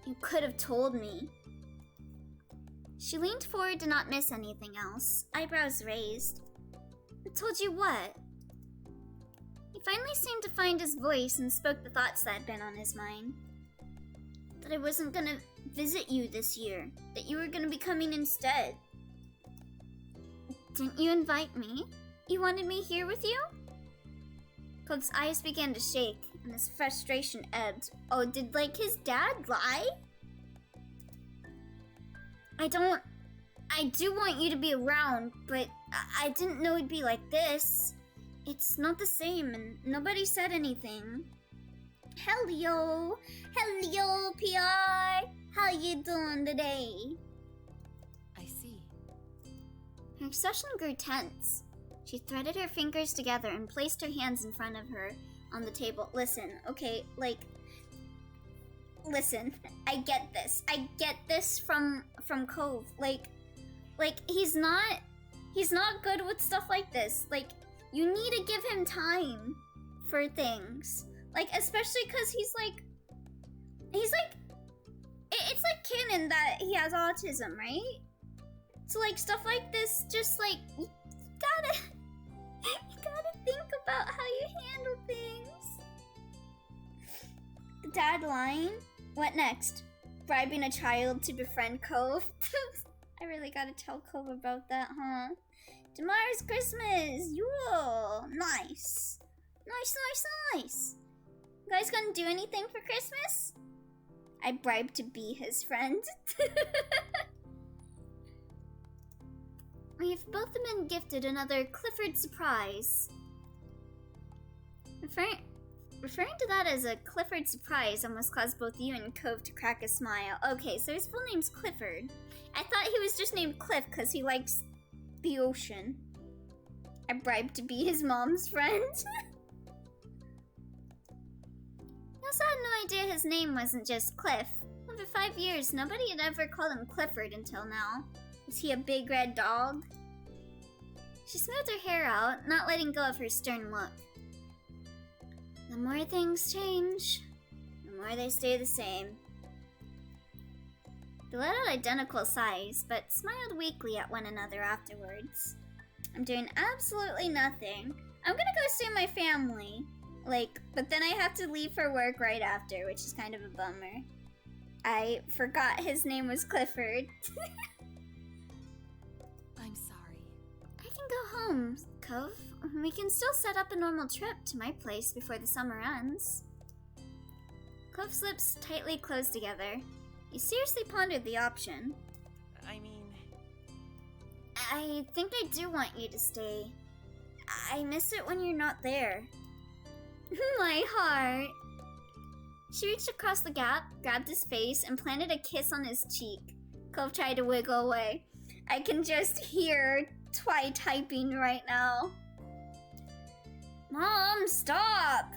You could have told me. She leaned forward to not miss anything else, eyebrows raised. I told you what? He finally seemed to find his voice and spoke the thoughts that had been on his mind. That I wasn't gonna visit you this year, that you were gonna be coming instead. Didn't you invite me? You wanted me here with you? Cove's eyes began to shake, and his frustration ebbed. Oh, did, like, his dad lie? I do want you to be around, but I didn't know it'd be like this. It's not the same, and nobody said anything. Hello, PR. How you doing today? I see. Her expression grew tense. She threaded her fingers together and placed her hands in front of her on the table. Listen, okay, like, listen, I get this. I get this from Cove. Like he's not good with stuff like this. Like, you need to give him time for things. Like, especially because he's like, it's like canon that he has autism, right? So like stuff like this, just like, you gotta think about how you handle things. The dad line? What next? Bribing a child to befriend Cove? I really gotta tell Cove about that, huh? Tomorrow's Christmas! Yule! Nice! Nice! You guys gonna do anything for Christmas? I bribed to be his friend. We've both been gifted another Clifford surprise. Referring to that as a Clifford surprise almost caused both you and Cove to crack a smile. Okay, so his full name's Clifford. I thought he was just named Cliff because he likes the ocean. I bribed to be his mom's friend. I also had no idea his name wasn't just Cliff. Over 5 years, nobody had ever called him Clifford until now. Was he a big red dog? She smoothed her hair out, not letting go of her stern look. The more things change, the more they stay the same. They let out identical sighs, but smiled weakly at one another afterwards. I'm doing absolutely nothing. I'm gonna go see my family. But then I have to leave for work right after, which is kind of a bummer. I forgot his name was Clifford. I'm sorry. I can go home. Cove. We can still set up a normal trip to my place before the summer ends. Cove's lips tightly closed together. He seriously pondered the option. I mean... I think I do want you to stay. I miss it when you're not there. My heart. She reached across the gap, grabbed his face, and planted a kiss on his cheek. Cove tried to wiggle away. I can just hear Twy typing right now. Mom, stop!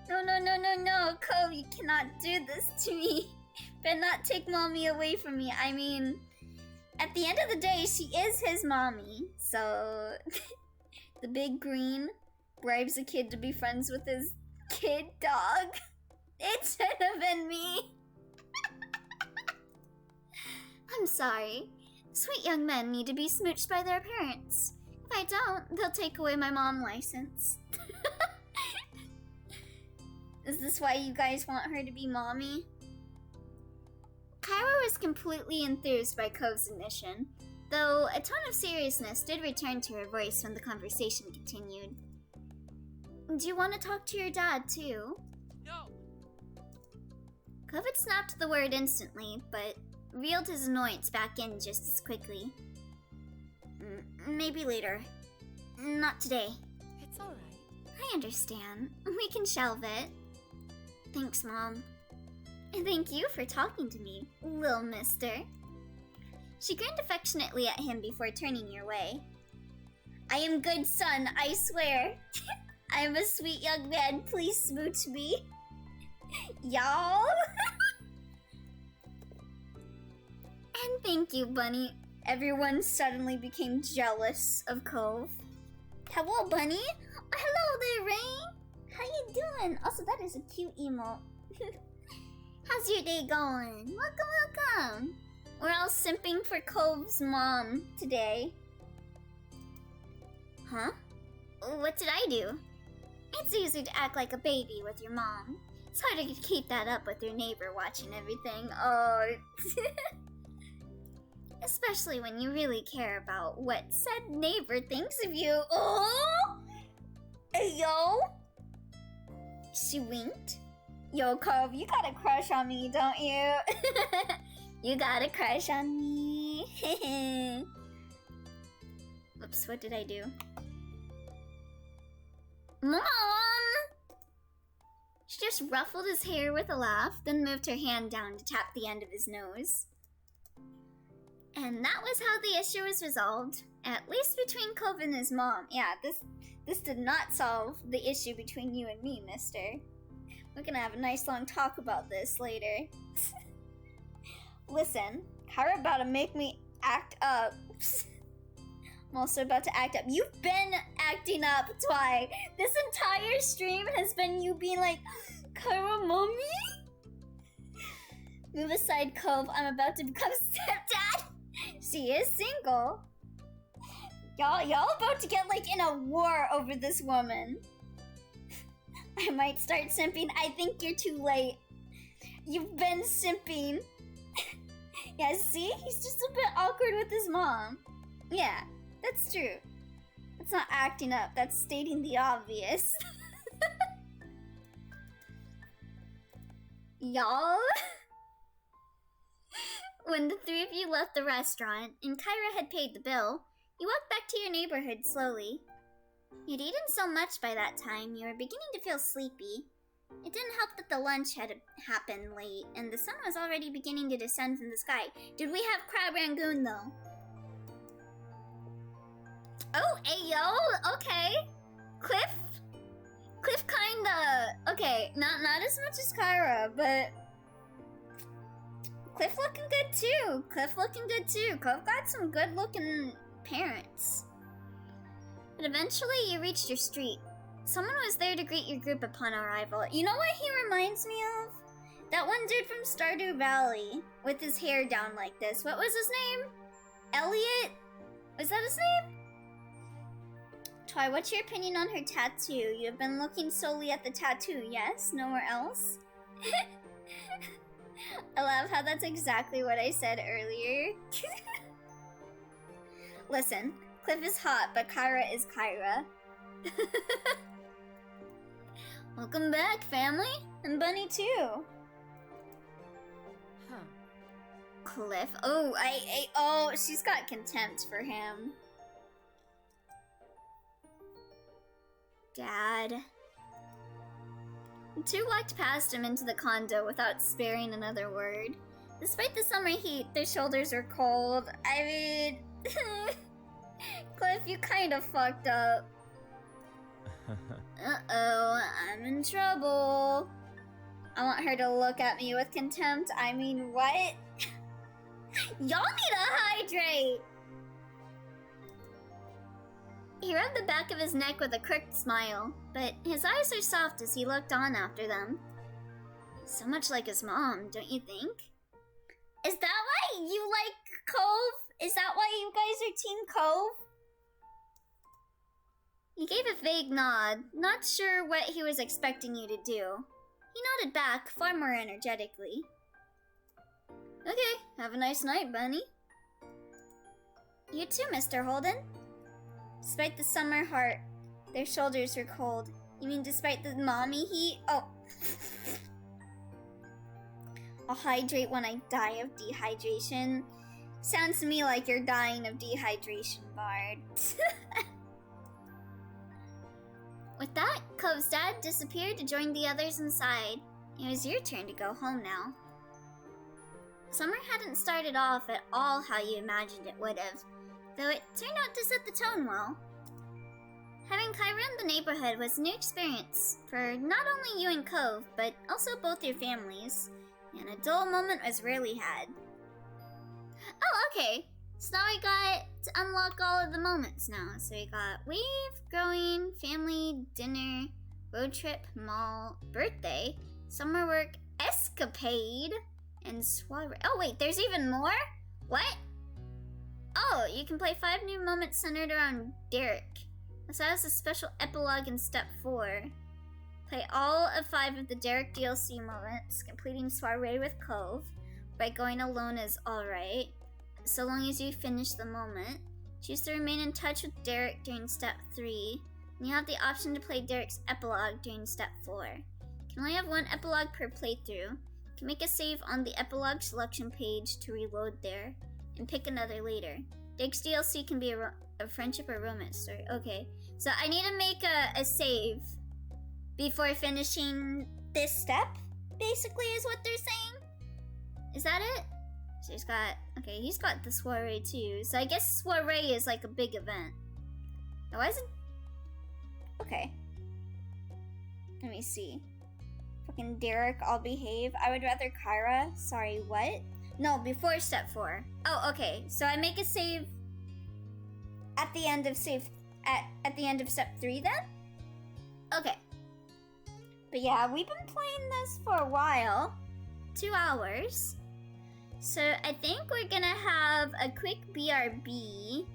No, Cove, you cannot do this to me. Better not take mommy away from me. I mean, at the end of the day, she is his mommy. So, the big green bribes a kid to be friends with his kid dog. It should have been me. I'm sorry. Sweet young men need to be smooched by their parents. If I don't, they'll take away my mom license. Is this why you guys want her to be mommy? Kyra was completely enthused by Cove's admission, though a tone of seriousness did return to her voice when the conversation continued. Do you want to talk to your dad, too? No! Cove had snapped the word instantly, but reeled his annoyance back in just as quickly. Maybe later. Not today. It's alright. I understand. We can shelve it. Thanks, Mom. And thank you for talking to me, little mister. She grinned affectionately at him before turning your way. I am good son, I swear. I am a sweet young man, please smooch me. Y'all? And thank you, Bunny. Everyone suddenly became jealous of Cove. Hello, Bunny. Hello there, Rain. How you doing? Also, that is a cute emote. How's your day going? Welcome. We're all simping for Cove's mom today. Huh? What did I do? It's easy to act like a baby with your mom. It's harder to keep that up with your neighbor watching everything. Oh. Especially when you really care about what said neighbor thinks of you. Oh! Hey, yo! She winked. Yo, Cove, you got a crush on me, don't you? You got a crush on me. Oops, what did I do? Mom! She just ruffled his hair with a laugh, then moved her hand down to tap the end of his nose. And that was how the issue was resolved, at least between Cove and his mom. Yeah, this did not solve the issue between you and me, mister. We're gonna have a nice long talk about this later. Listen, Kyra about to make me act up. I'm also about to act up. You've been acting up, Twy. This entire stream has been you being like, Kyra, mommy? Move aside, Cove. I'm about to become stepdad. She is single. Y'all about to get like in a war over this woman. I might start simping. I think you're too late. You've been simping. Yeah, see? He's just a bit awkward with his mom. Yeah, that's true. That's not acting up. That's stating the obvious. Y'all? When the three of you left the restaurant and Kyra had paid the bill, you walked back to your neighborhood slowly. You'd eaten so much by that time, you were beginning to feel sleepy. It didn't help that the lunch had happened late, and the sun was already beginning to descend from the sky. Did we have crab rangoon, though? Oh, ayo, okay. Cliff kinda, okay, not as much as Kyra, but Cliff looking good too. Cove got some good looking parents. But eventually you reached your street. Someone was there to greet your group upon arrival. You know what he reminds me of? That one dude from Stardew Valley with his hair down like this. What was his name? Elliot? Was that his name? Twy, what's your opinion on her tattoo? You have been looking solely at the tattoo, yes? Nowhere else? I love how that's exactly what I said earlier. Listen, Cliff is hot, but Kyra is Kyra. Welcome back, family. And Bunny too. Huh. Cliff. Oh, she's got contempt for him. Dad. The two walked past him into the condo without sparing another word. Despite the summer heat, their shoulders were cold. I mean... Cliff, you kinda fucked up. Uh-oh, I'm in trouble. I want her to look at me with contempt. I mean, what? Y'all need to hydrate! He rubbed the back of his neck with a crooked smile, but his eyes were soft as he looked on after them. So much like his mom, don't you think? Is that why you like Cove? Is that why you guys are Team Cove? He gave a vague nod, not sure what he was expecting you to do. He nodded back, far more energetically. Okay, have a nice night, Bunny. You too, Mr. Holden. Despite the summer heart, their shoulders were cold. You mean despite the mommy heat? Oh. I'll hydrate when I die of dehydration. Sounds to me like you're dying of dehydration, Bard. With that, Cove's dad disappeared to join the others inside. It was your turn to go home now. Summer hadn't started off at all how you imagined it would have, though it turned out to set the tone well. Having Kyra in the neighborhood was a new experience for not only you and Cove, but also both your families, and a dull moment was rarely had. Oh, okay. So now we got to unlock all of the moments now. So we got wave, growing, family, dinner, road trip, mall, birthday, summer work, escapade, and soiree. Oh wait, there's even more? What? Oh, you can play 5 new moments centered around Derek. This has a special epilogue in step 4. Play all of 5 of the Derek DLC moments, completing soiree with Cove. By going alone is alright, so long as you finish the moment. Choose to remain in touch with Derek during step 3. And you have the option to play Derek's epilogue during step 4. You can only have 1 epilogue per playthrough. You can make a save on the epilogue selection page to reload there, and pick another later. Derek's DLC can be a friendship or romance story. Okay, so I need to make a save before finishing this step, basically is what they're saying. Is that it? So he's got the soiree too. So I guess soiree is like a big event. Now why is it? Okay. Let me see. Fucking Derek, I'll behave. I would rather Kyra. Sorry, what? No, before step 4. Oh, okay. So I make a save at the end of at the end of step 3 then? Okay. But yeah, we've been playing this for a while. 2 hours. So I think we're gonna have a quick BRB.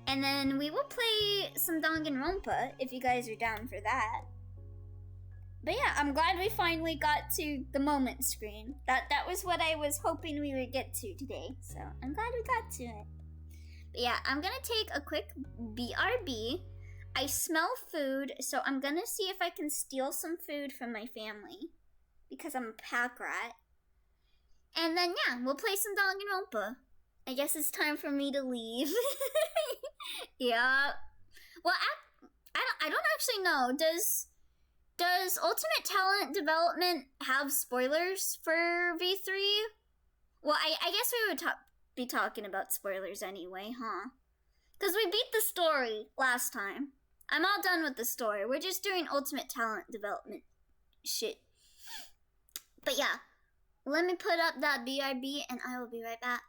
And then we will play some Danganronpa if you guys are down for that. But yeah, I'm glad we finally got to the moment screen. That was what I was hoping we would get to today. So I'm glad we got to it. But yeah, I'm gonna take a quick BRB. I smell food, so I'm gonna see if I can steal some food from my family. Because I'm a pack rat. And then yeah, we'll play some Danganronpa. I guess it's time for me to leave. Yeah. Well, I don't actually know. Does Ultimate Talent Development have spoilers for V3? Well, I guess we would be talking about spoilers anyway, huh? Because we beat the story last time. I'm all done with the story. We're just doing Ultimate Talent Development shit. But yeah, let me put up that BRB and I will be right back.